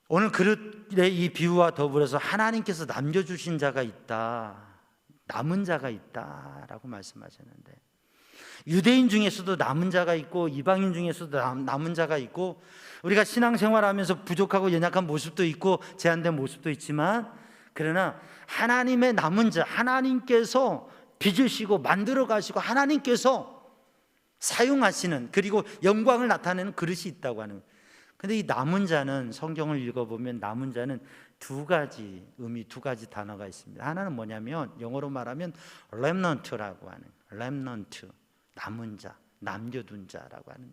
오늘 그릇의 이 비유와 더불어서 하나님께서 남겨주신 자가 있다, 남은 자가 있다라고 말씀하셨는데, 유대인 중에서도 남은 자가 있고 이방인 중에서도 남은 자가 있고, 우리가 신앙생활하면서 부족하고 연약한 모습도 있고 제한된 모습도 있지만, 그러나 하나님의 남은 자, 하나님께서 빚으시고 만들어 가시고 하나님께서 사용하시는, 그리고 영광을 나타내는 그릇이 있다고 하는. 근데 이 남은 자는, 성경을 읽어보면 남은 자는 두 가지 의미, 두 가지 단어가 있습니다. 하나는 뭐냐면 영어로 말하면 remnant라고 하는, remnant, 남은 자, 남겨둔 자라고 하는.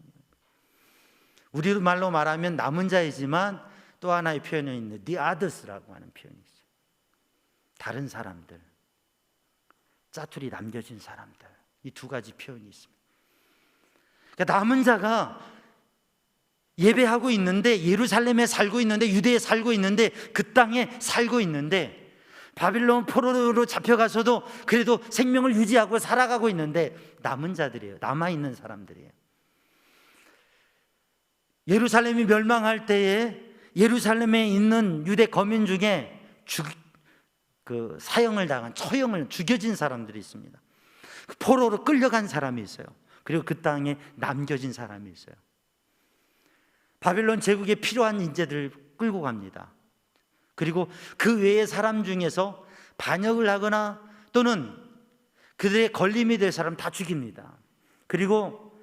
우리로 말로 말하면 남은 자이지만 또 하나의 표현이 있는데 the others라고 하는 표현이 있어요. 다른 사람들, 짜투리 남겨진 사람들, 이 두 가지 표현이 있습니다. 그러니까 남은 자가 예배하고 있는데, 예루살렘에 살고 있는데, 유대에 살고 있는데, 그 땅에 살고 있는데, 바빌론 포로로 잡혀가서도 그래도 생명을 유지하고 살아가고 있는데 남은 자들이에요. 남아있는 사람들이에요. 예루살렘이 멸망할 때에 예루살렘에 있는 유대 거민 중에 사형을 당한, 처형을 죽여진 사람들이 있습니다. 포로로 끌려간 사람이 있어요. 그리고 그 땅에 남겨진 사람이 있어요. 바빌론 제국에 필요한 인재들 끌고 갑니다. 그리고 그 외의 사람 중에서 반역을 하거나 또는 그들의 걸림이 될 사람 다 죽입니다. 그리고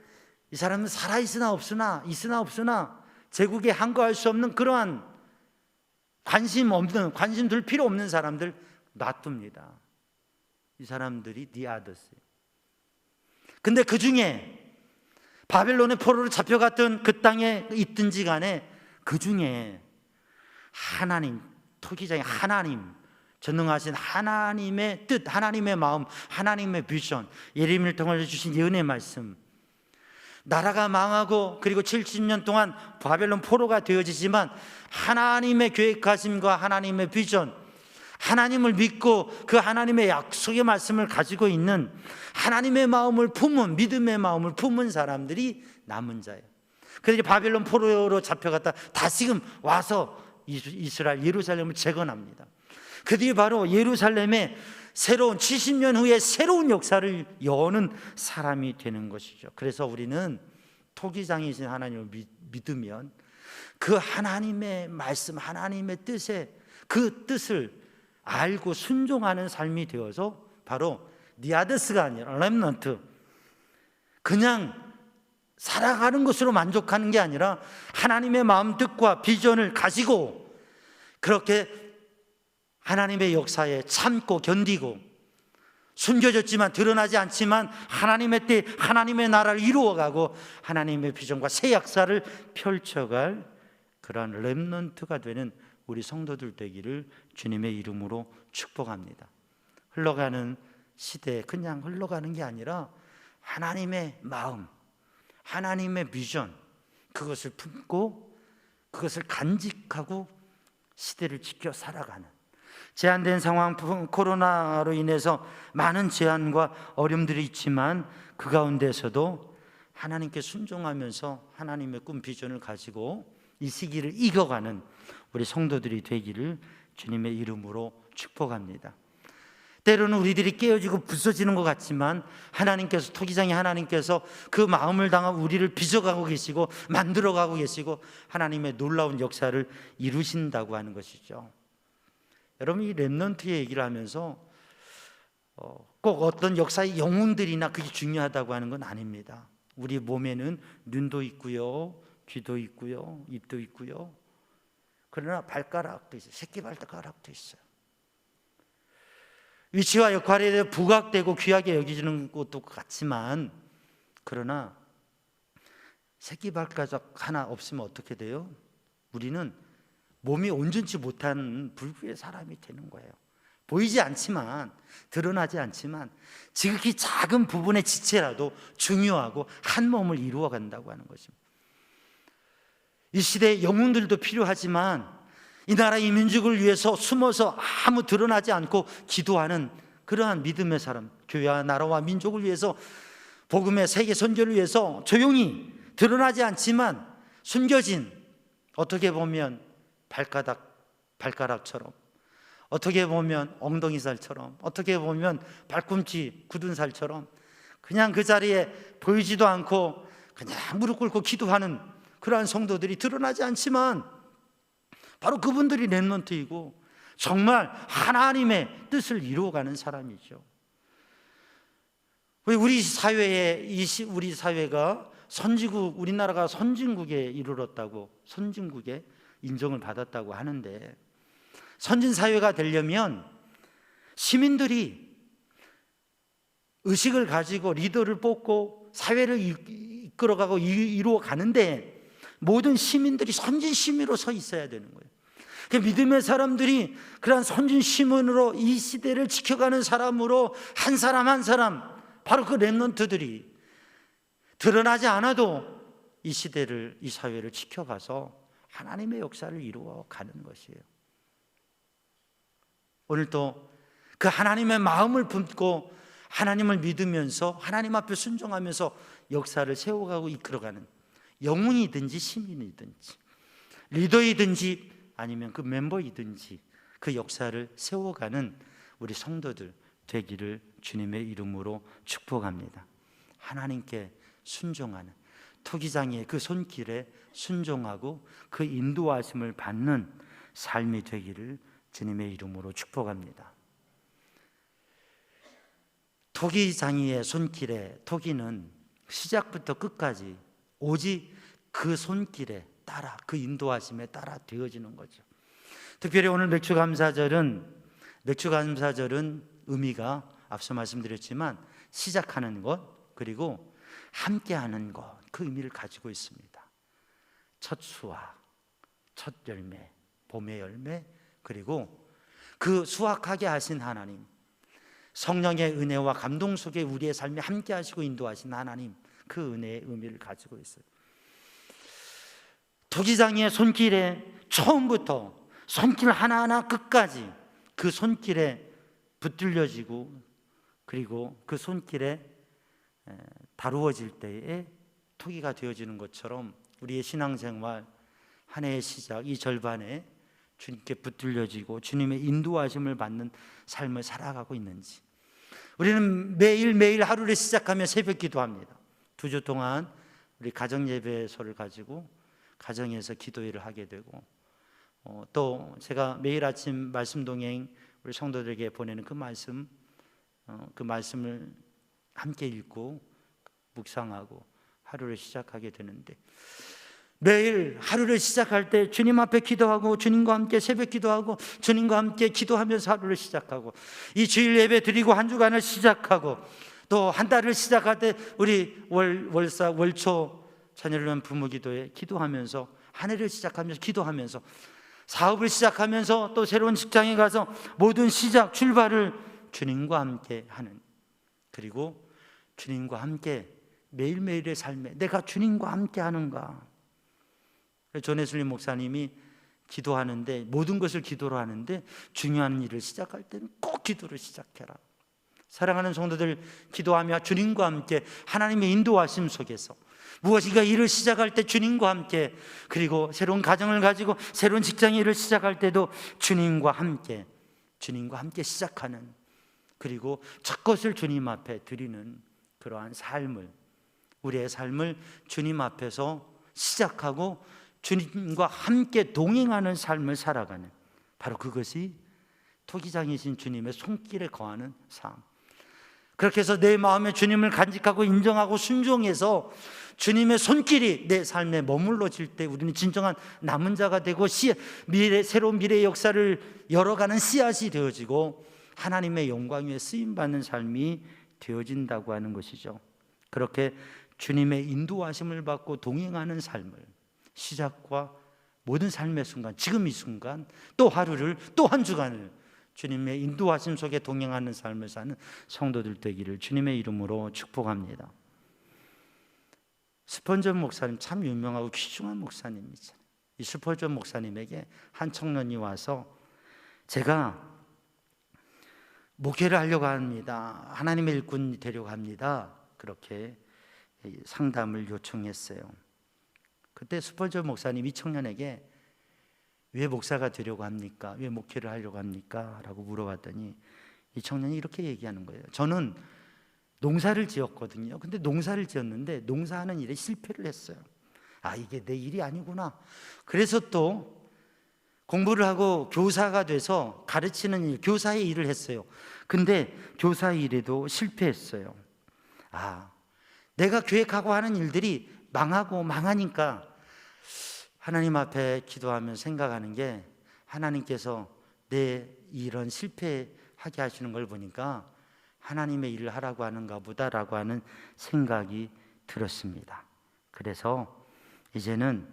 이 사람은 살아있으나 없으나 제국에 항거할 수 없는 그러한 관심 둘 필요 없는 사람들 놔둡니다. 이 사람들이 니아더스예요. 근데 그 중에 바벨론의 포로로 잡혀갔던 그 땅에 있든지 간에 그 중에 하나님, 토기장의 하나님, 전능하신 하나님의 뜻, 하나님의 마음, 하나님의 비전, 예레미야를 통해 주신 예언의 말씀, 나라가 망하고 그리고 70년 동안 바벨론 포로가 되어지지만 하나님의 계획하심과 하나님의 비전, 하나님을 믿고 그 하나님의 약속의 말씀을 가지고 있는 하나님의 마음을 품은, 믿음의 마음을 품은 사람들이 남은 자예요. 그래서 바벨론 포로로 잡혀갔다 다시금 와서 이스라엘 예루살렘을 재건합니다. 그들이 바로 예루살렘의 새로운 70년 후에 새로운 역사를 여는 사람이 되는 것이죠. 그래서 우리는 토기장이신 하나님을 믿으면 그 하나님의 말씀, 하나님의 뜻에 그 뜻을 알고 순종하는 삶이 되어서 바로 니아데스가 아니라 렘넌트, 그냥 살아가는 것으로 만족하는 게 아니라 하나님의 마음 뜻과 비전을 가지고 그렇게 하나님의 역사에 참고 견디고 숨겨졌지만 드러나지 않지만 하나님의 때 하나님의 나라를 이루어가고 하나님의 비전과 새 역사를 펼쳐갈 그러한 렘넌트가 되는 우리 성도들 되기를 주님의 이름으로 축복합니다. 흘러가는 시대에 그냥 흘러가는 게 아니라 하나님의 마음, 하나님의 비전, 그것을 품고 그것을 간직하고 시대를 지켜 살아가는, 제한된 상황, 코로나로 인해서 많은 제한과 어려움들이 있지만 그 가운데서도 하나님께 순종하면서 하나님의 꿈 비전을 가지고 이 시기를 이겨가는 우리 성도들이 되기를 주님의 이름으로 축복합니다. 때로는 우리들이 깨어지고 부서지는 것 같지만 하나님께서, 토기장의 하나님께서 그 마음을 당한 우리를 빚어가고 계시고 만들어가고 계시고 하나님의 놀라운 역사를 이루신다고 하는 것이죠. 여러분, 이 렘넌트의 얘기를 하면서 꼭 어떤 역사의 영웅들이나 그게 중요하다고 하는 건 아닙니다. 우리 몸에는 눈도 있고요, 귀도 있고요, 입도 있고요. 그러나 발가락도 있어요. 새끼 발가락도 있어요. 위치와 역할에 대해 부각되고 귀하게 여기지는 것도 같지만, 그러나 새끼 발가락 하나 없으면 어떻게 돼요? 우리는 몸이 온전치 못한 불구의 사람이 되는 거예요. 보이지 않지만, 드러나지 않지만 지극히 작은 부분의 지체라도 중요하고 한 몸을 이루어 간다고 하는 것입니다. 이 시대에 영웅들도 필요하지만 이 나라 이 민족을 위해서 숨어서 아무 드러나지 않고 기도하는 그러한 믿음의 사람, 교회와 나라와 민족을 위해서 복음의 세계 선교를 위해서 조용히 드러나지 않지만 숨겨진, 어떻게 보면 발가락처럼, 어떻게 보면 엉덩이살처럼, 어떻게 보면 발꿈치 굳은 살처럼 그냥 그 자리에 보이지도 않고 그냥 무릎 꿇고 기도하는 그러한 성도들이 드러나지 않지만 바로 그분들이 렘넌트이고 정말 하나님의 뜻을 이루어가는 사람이죠. 우리 사회가 선진국, 우리나라가 선진국에 이르렀다고, 선진국에 인정을 받았다고 하는데, 선진 사회가 되려면 시민들이 의식을 가지고 리더를 뽑고 사회를 이끌어가고 이루어 가는데 모든 시민들이 선진 시민으로 서 있어야 되는 거예요. 믿음의 사람들이 그러한 선진 시민으로 이 시대를 지켜가는 사람으로 한 사람 한 사람, 바로 그 렘넌트들이 드러나지 않아도 이 시대를, 이 사회를 지켜가서 하나님의 역사를 이루어 가는 것이에요. 오늘도 그 하나님의 마음을 품고 하나님을 믿으면서 하나님 앞에 순종하면서 역사를 세워가고 이끌어가는, 영웅이든지 시민이든지 리더이든지 아니면 그 멤버이든지 그 역사를 세워가는 우리 성도들 되기를 주님의 이름으로 축복합니다. 하나님께 순종하는, 토기장의 그 손길에 순종하고 그 인도하심을 받는 삶이 되기를 주님의 이름으로 축복합니다. 토기장이의 손길에, 토기는 시작부터 끝까지 오직 그 손길에 따라, 그 인도하심에 따라 되어지는 거죠. 특별히 오늘 맥주감사절은 의미가 앞서 말씀드렸지만 시작하는 것, 그리고 함께하는 것, 그 의미를 가지고 있습니다. 첫 수확, 첫 열매, 봄의 열매, 그리고 그 수확하게 하신 하나님, 성령의 은혜와 감동 속에 우리의 삶에 함께 하시고 인도하신 하나님, 그 은혜의 의미를 가지고 있어요. 토기장의 손길에 처음부터 손길 하나하나 끝까지 그 손길에 붙들려지고, 그리고 그 손길에 다루어질 때에 토기가 되어지는 것처럼 우리의 신앙생활 한 해의 시작, 이 절반에 주님께 붙들려지고 주님의 인도하심을 받는 삶을 살아가고 있는지, 우리는 매일매일 하루를 시작하며 새벽 기도합니다. 2주 동안 우리 가정예배소를 가지고 가정에서 기도회를 하게 되고, 또 제가 매일 아침 말씀 동행 우리 성도들에게 보내는 그 말씀을 함께 읽고 묵상하고 하루를 시작하게 되는데, 매일 하루를 시작할 때 주님 앞에 기도하고 주님과 함께 새벽 기도하고 주님과 함께 기도하면서 하루를 시작하고, 이 주일 예배 드리고 한 주간을 시작하고, 또 한 달을 시작할 때 우리 월초 자녀를 위한 부모 기도에 기도하면서, 한 해를 시작하면서 기도하면서, 사업을 시작하면서, 또 새로운 직장에 가서 모든 시작 출발을 주님과 함께 하는, 그리고 주님과 함께 매일매일의 삶에 내가 주님과 함께 하는가. 존 웨슬리 목사님이 기도하는데, 모든 것을 기도로 하는데 중요한 일을 시작할 때는 꼭 기도를 시작해라. 사랑하는 성도들, 기도하며 주님과 함께 하나님의 인도하심 속에서 무엇인가 일을 시작할 때 주님과 함께, 그리고 새로운 가정을 가지고 새로운 직장의 일을 시작할 때도 주님과 함께 시작하는, 그리고 첫 것을 주님 앞에 드리는 그러한 삶을, 우리의 삶을 주님 앞에서 시작하고 주님과 함께 동행하는 삶을 살아가는, 바로 그것이 토기장이신 주님의 손길에 거하는 삶. 그렇게 해서 내 마음에 주님을 간직하고 인정하고 순종해서 주님의 손길이 내 삶에 머물러질 때 우리는 진정한 남은 자가 되고, 새로운 미래의 역사를 열어가는 씨앗이 되어지고 하나님의 영광 위에 쓰임받는 삶이 되어진다고 하는 것이죠. 그렇게 주님의 인도하심을 받고 동행하는 삶을, 시작과 모든 삶의 순간, 지금 이 순간, 또 하루를, 또 한 주간을 주님의 인도하심 속에 동행하는 삶을 사는 성도들 되기를 주님의 이름으로 축복합니다. 스펀전 목사님, 참 유명하고 귀중한 목사님이죠. 이 스펀전 목사님에게 한 청년이 와서, 제가 목회를 하려고 합니다, 하나님의 일꾼이 되려고 합니다, 그렇게 상담을 요청했어요. 그때 스펀전 목사님이 이 청년에게 왜 목사가 되려고 합니까? 왜 목회를 하려고 합니까? 라고 물어봤더니 이 청년이 이렇게 얘기하는 거예요. 저는 농사를 지었거든요. 근데 농사를 지었는데 농사하는 일에 실패를 했어요. 아, 이게 내 일이 아니구나. 그래서 또 공부를 하고 교사가 돼서 가르치는 일, 교사의 일을 했어요. 근데 교사 일에도 실패했어요. 아, 내가 계획하고 하는 일들이 망하고 망하니까 하나님 앞에 기도하면 생각하는 게, 하나님께서 내 이런 실패하게 하시는 걸 보니까 하나님의 일을 하라고 하는가 보다라고 하는 생각이 들었습니다. 그래서 이제는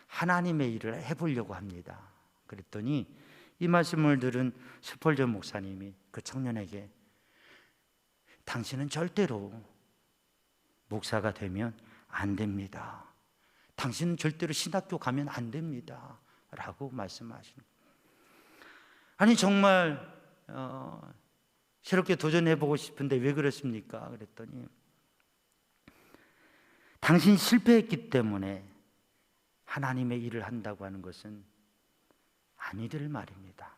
하나님의 일을 해보려고 합니다. 그랬더니 이 말씀을 들은 스펄전 목사님이 그 청년에게, 당신은 절대로 목사가 되면 안 됩니다. 당신은 절대로 신학교 가면 안 됩니다. 라고 말씀하시는 거예요. 아니, 정말 새롭게 도전해보고 싶은데 왜 그렇습니까? 그랬더니, 당신이 실패했기 때문에 하나님의 일을 한다고 하는 것은 아니들 말입니다.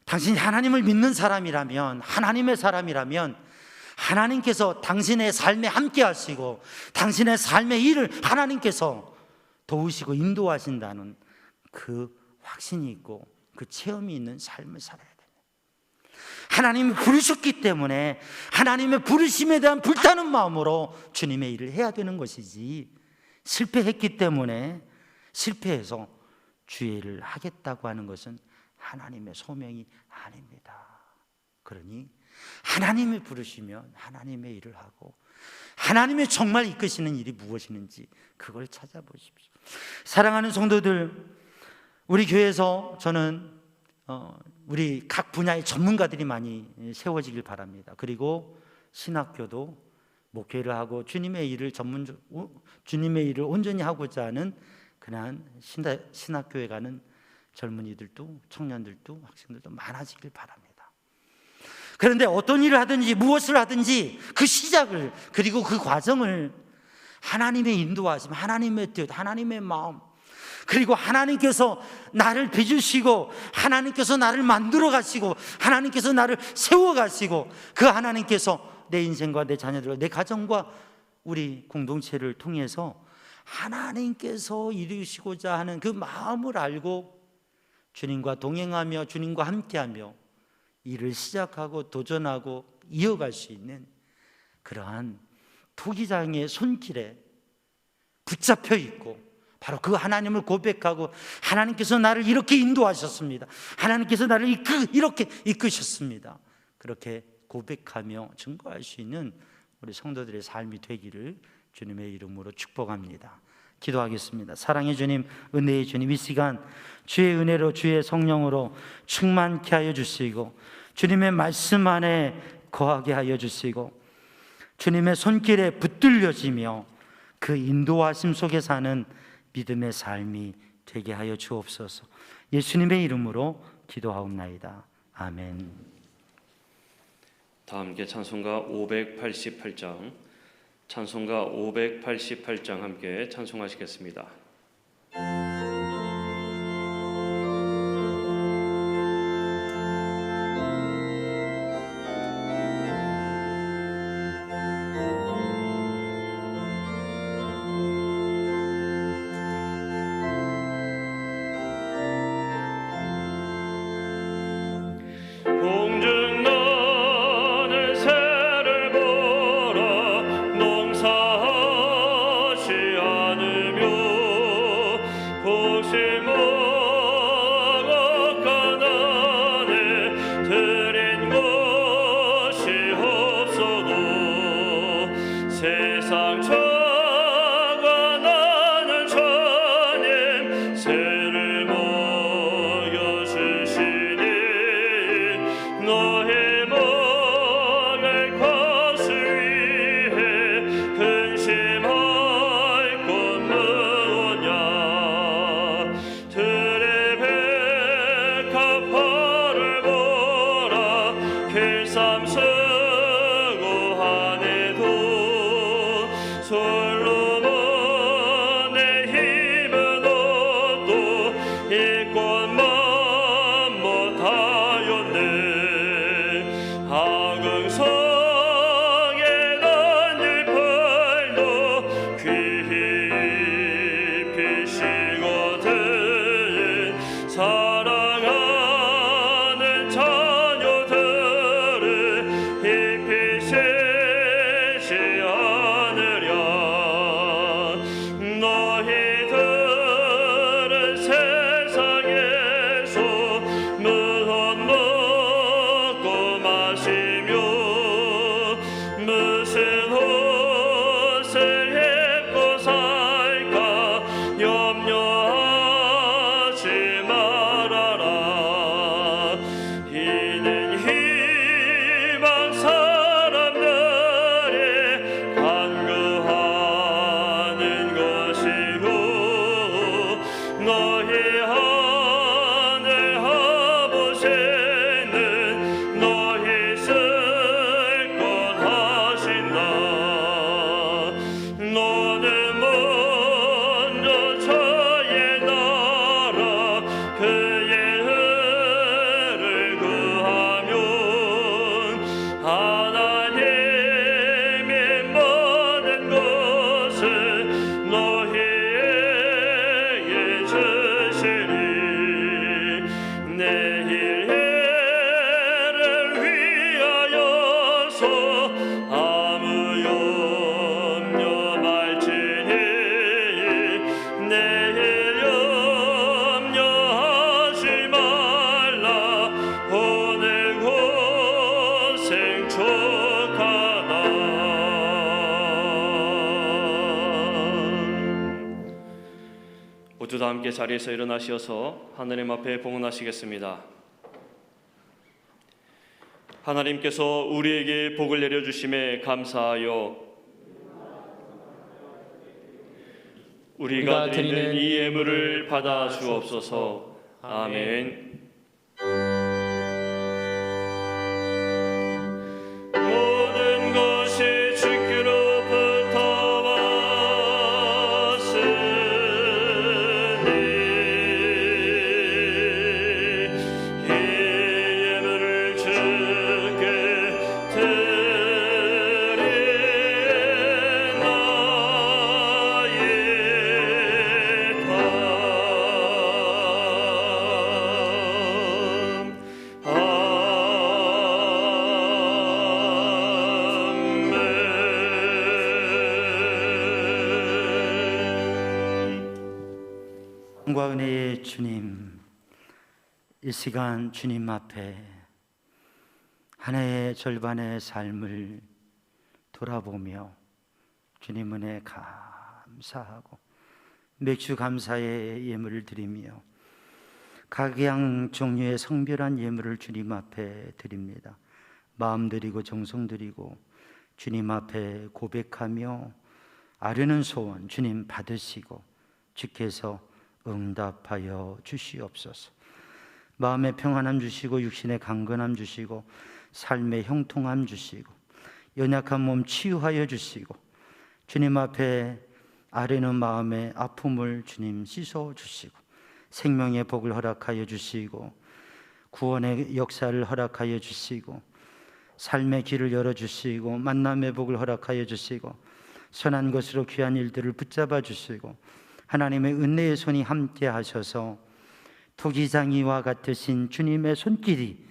당신이 하나님을 믿는 사람이라면, 하나님의 사람이라면 하나님께서 당신의 삶에 함께 하시고 당신의 삶의 일을 하나님께서 도우시고 인도하신다는 그 확신이 있고 그 체험이 있는 삶을 살아야 됩니다. 하나님이 부르셨기 때문에 하나님의 부르심에 대한 불타는 마음으로 주님의 일을 해야 되는 것이지, 실패했기 때문에 실패해서 주의 일을 하겠다고 하는 것은 하나님의 소명이 아닙니다. 그러니 하나님이 부르시면 하나님의 일을 하고, 하나님이 정말 이끄시는 일이 무엇이는지 그걸 찾아보십시오. 사랑하는 성도들, 우리 교회에서 저는 우리 각 분야의 전문가들이 많이 세워지길 바랍니다. 그리고 신학교도 목회를 하고 주님의 일을 온전히 하고자 하는 그러한 신학교에 가는 젊은이들도, 청년들도, 학생들도 많아지길 바랍니다. 그런데 어떤 일을 하든지 무엇을 하든지 그 시작을, 그리고 그 과정을 하나님의 인도하심, 하나님의 뜻, 하나님의 마음, 그리고 하나님께서 나를 빚으시고 하나님께서 나를 만들어 가시고 하나님께서 나를 세워 가시고, 그 하나님께서 내 인생과 내 자녀들과 내 가정과 우리 공동체를 통해서 하나님께서 이루시고자 하는 그 마음을 알고 주님과 동행하며 주님과 함께하며 일을 시작하고 도전하고 이어갈 수 있는 그러한 토기장의 손길에 붙잡혀 있고, 바로 그 하나님을 고백하고, 하나님께서 나를 이렇게 인도하셨습니다, 하나님께서 나를 이렇게 이끄셨습니다, 그렇게 고백하며 증거할 수 있는 우리 성도들의 삶이 되기를 주님의 이름으로 축복합니다. 기도하겠습니다. 사랑의 주님, 은혜의 주님, 이 시간 주의 은혜로 주의 성령으로 충만케 하여 주시고, 주님의 말씀 안에 거하게 하여 주시고, 주님의 손길에 붙들려지며 그 인도하심 속에 사는 믿음의 삶이 되게 하여 주옵소서. 예수님의 이름으로 기도하옵나이다. 아멘. 다 함께 찬송가 588장, 찬송가 588장 함께 찬송하시겠습니다. 모두 다 함께 자리에서 일어나시어서 하나님 앞에 봉헌하시겠습니다. 하나님께서 우리에게 복을 내려주심에 감사하여 우리가 드리는 이 예물을 받아 주옵소서. 아멘. 모든 것이 주께로부터 왔으니 이 예물을 주께 드리나이다. 사랑과 은혜의 주님, 이 시간 주님 앞에 한 해의 절반의 삶을 돌아보며 주님 은혜 감사하고 맥주 감사의 예물을 드리며 각양 종류의 성별한 예물을 주님 앞에 드립니다. 마음 드리고 정성 드리고 주님 앞에 고백하며 아뢰는 소원 주님 받으시고 주께서 응답하여 주시옵소서. 마음의 평안함 주시고 육신의 강건함 주시고 삶의 형통함 주시고 연약한 몸 치유하여 주시고 주님 앞에 아뢰는 마음의 아픔을 주님 씻어 주시고 생명의 복을 허락하여 주시고 구원의 역사를 허락하여 주시고 삶의 길을 열어주시고 만남의 복을 허락하여 주시고 선한 것으로 귀한 일들을 붙잡아 주시고 하나님의 은혜의 손이 함께 하셔서 토기장이와 같으신 주님의 손길이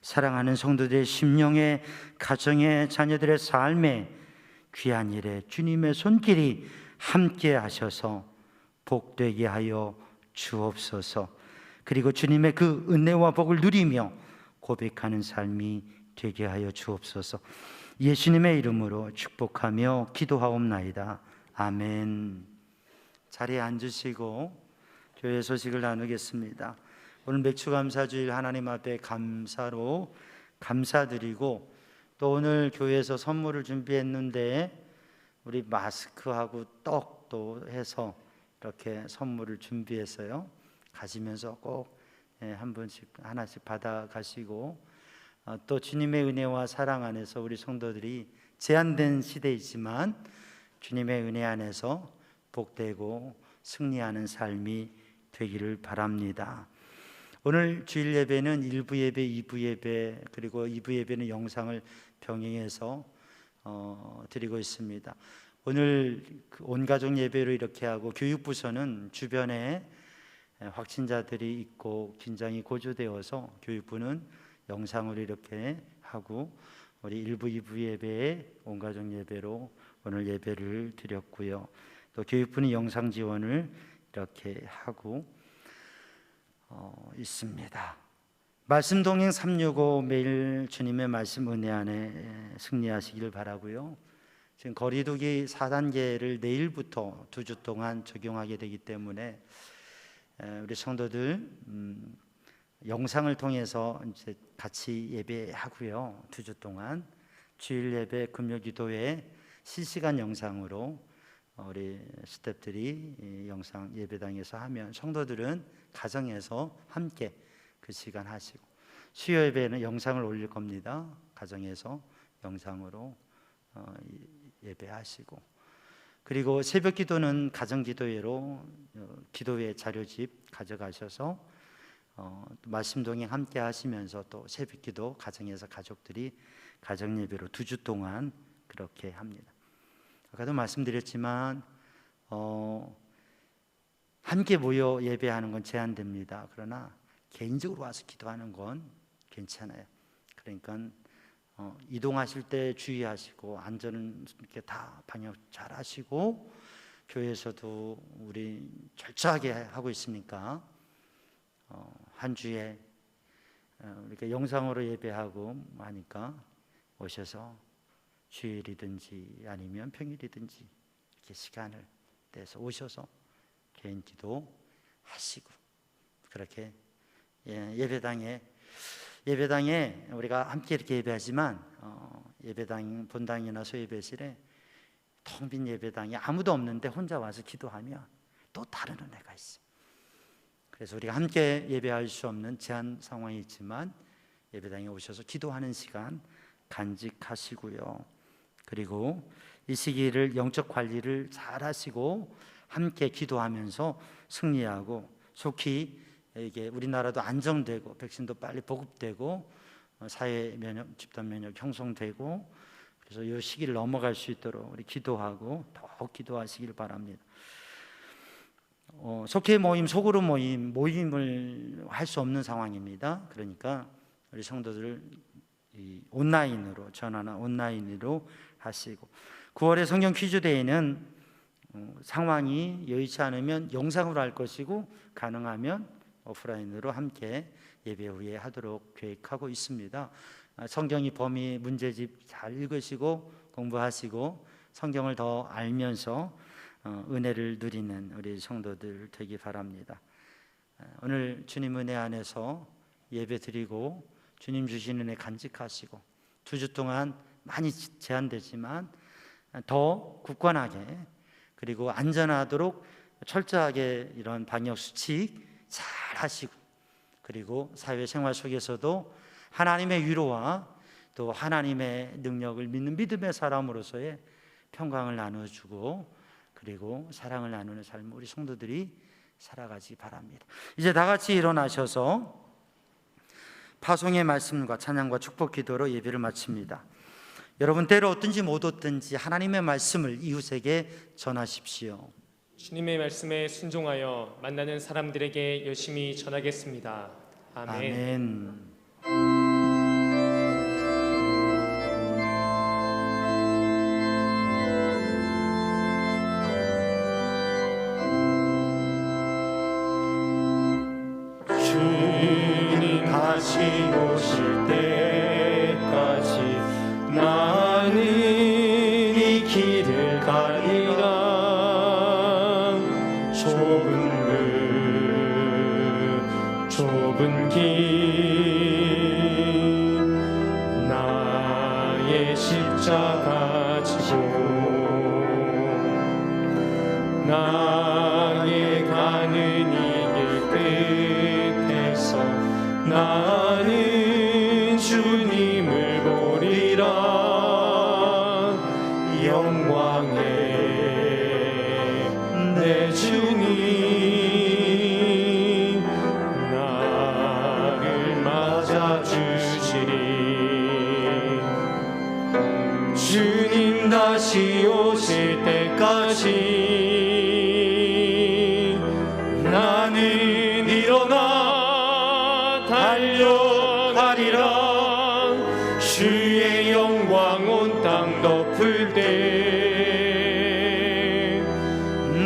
사랑하는 성도들의 심령의 가정의 자녀들의 삶에 귀한 일에 주님의 손길이 함께 하셔서 복되게 하여 주옵소서. 그리고 주님의 그 은혜와 복을 누리며 고백하는 삶이 되게 하여 주옵소서. 예수님의 이름으로 축복하며 기도하옵나이다. 아멘. 자리에 앉으시고 교회 소식을 나누겠습니다. 오늘 맥주감사주일 하나님 앞에 감사로 감사드리고 또 오늘 교회에서 선물을 준비했는데 우리 마스크하고 떡도 해서 이렇게 선물을 준비했어요. 가시면서 꼭 한 번씩 하나씩 받아가시고 또 주님의 은혜와 사랑 안에서 우리 성도들이 제한된 시대이지만 주님의 은혜 안에서 복되고 승리하는 삶이 되기를 바랍니다. 오늘 주일 예배는 1부 예배, 2부 예배 그리고 2부 예배는 영상을 병행해서 드리고 있습니다. 오늘 온 가족 예배로 이렇게 하고 교육부서는 주변에 확진자들이 있고 긴장이 고조되어서 교육부는 영상으로 이렇게 하고 우리 1부, 2부 예배에 온 가족 예배로 오늘 예배를 드렸고요. 또 교육부는 영상 지원을 이렇게 하고 있습니다. 말씀 동행 365 매일 주님의 말씀 은혜 안에 승리하시길 바라고요. 지금 거리두기 4단계를 내일부터 2주 동안 적용하게 되기 때문에 우리 성도들 영상을 통해서 이제 같이 예배하고요. 2주 동안 주일 예배, 금요 기도회 실시간 영상으로 우리 스태프들이 영상 예배당에서 하면 성도들은 가정에서 함께 그 시간 하시고 수요 예배는 영상을 올릴 겁니다. 가정에서 영상으로 예배하시고 그리고 새벽 기도는 가정 기도회로 기도회 자료집 가져가셔서 말씀 동행 함께 하시면서 또 새벽 기도 가정에서 가족들이 가정 예배로 2주 동안 그렇게 합니다. 아까도 말씀드렸지만 함께 모여 예배하는 건 제한됩니다. 그러나 개인적으로 와서 기도하는 건 괜찮아요. 그러니까 이동하실 때 주의하시고 안전은 이렇게 다 방역 잘 하시고 교회에서도 우리 철저하게 하고 있으니까 한 주에 이렇게 영상으로 예배하고 하니까 오셔서 주일이든지 아니면 평일이든지 이렇게 시간을 내서 오셔서 개인 기도 하시고 그렇게 예배당에 우리가 함께 이렇게 예배하지만 예배당 본당이나 소예배실에 텅 빈 예배당이 아무도 없는데 혼자 와서 기도하면 또 다른 은혜가 있어요. 그래서 우리가 함께 예배할 수 없는 제한 상황이 있지만 예배당에 오셔서 기도하는 시간 간직하시고요. 그리고 이 시기를 영적 관리를 잘 하시고 함께 기도하면서 승리하고 속히 이게 우리나라도 안정되고 백신도 빨리 보급되고 사회 면역, 집단 면역 형성되고 그래서 이 시기를 넘어갈 수 있도록 우리 기도하고 더 기도하시길 바랍니다. 속회 모임, 소그룹 모임을 할 수 없는 상황입니다. 그러니까 우리 성도들 온라인으로 전화나 온라인으로 하시고 9월의 성경 퀴즈 대회는 상황이 여의치 않으면 영상으로 할 것이고 가능하면 오프라인으로 함께 예배 후에 하도록 계획하고 있습니다. 성경이 범위 문제집 잘 읽으시고 공부하시고 성경을 더 알면서 은혜를 누리는 우리 성도들 되기 바랍니다. 오늘 주님 은혜 안에서 예배 드리고 주님 주신 은혜 간직하시고 2주 동안 많이 제한되지만 더 굳건하게 그리고 안전하도록 철저하게 이런 방역 수칙 잘 하시고 그리고 사회생활 속에서도 하나님의 위로와 또 하나님의 능력을 믿는 믿음의 사람으로서의 평강을 나눠주고 그리고 사랑을 나누는 삶 우리 성도들이 살아가기 바랍니다. 이제 다 같이 일어나셔서 파송의 말씀과 찬양과 축복 기도로 예배를 마칩니다. 여러분 때로 얻든지 못 얻든지 하나님의 말씀을 이웃에게 전하십시오. 주님의 말씀에 순종하여 만나는 사람들에게 열심히 전하겠습니다. 아멘. 주님 다시 오실 때까지 나는 이 길을 가리라. 좁은 길 나의 십자가 지고 나의 가는 이 길 끝에서 나는 주님을 보리라. 영광의 내 주님 나를 맞아주시리. 주님 다시 오실 때까지 나는 일어나 달려가리라. 주의 영광 온 땅 덮을 때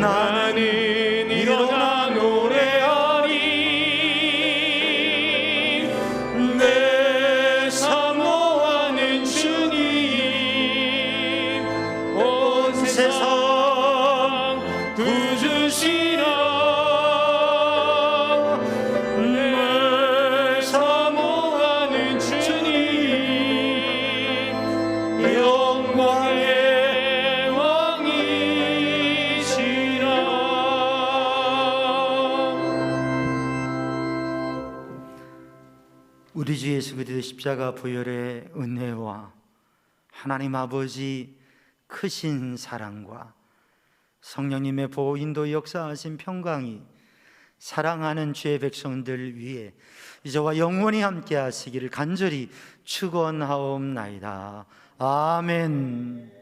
나는 일어나 노래하리. 내 사모하는 주님 온 세상 구주시라. 내 사모하는 주님 영광의 왕이시라. 우리 주 예수 그리스도 십자가 보혈의 은혜와 하나님 아버지 크신 사랑과 성령님의 보호 인도 역사하신 평강이 사랑하는 주의 백성들 위해 이제와 영원히 함께 하시기를 간절히 축원하옵나이다. 아멘.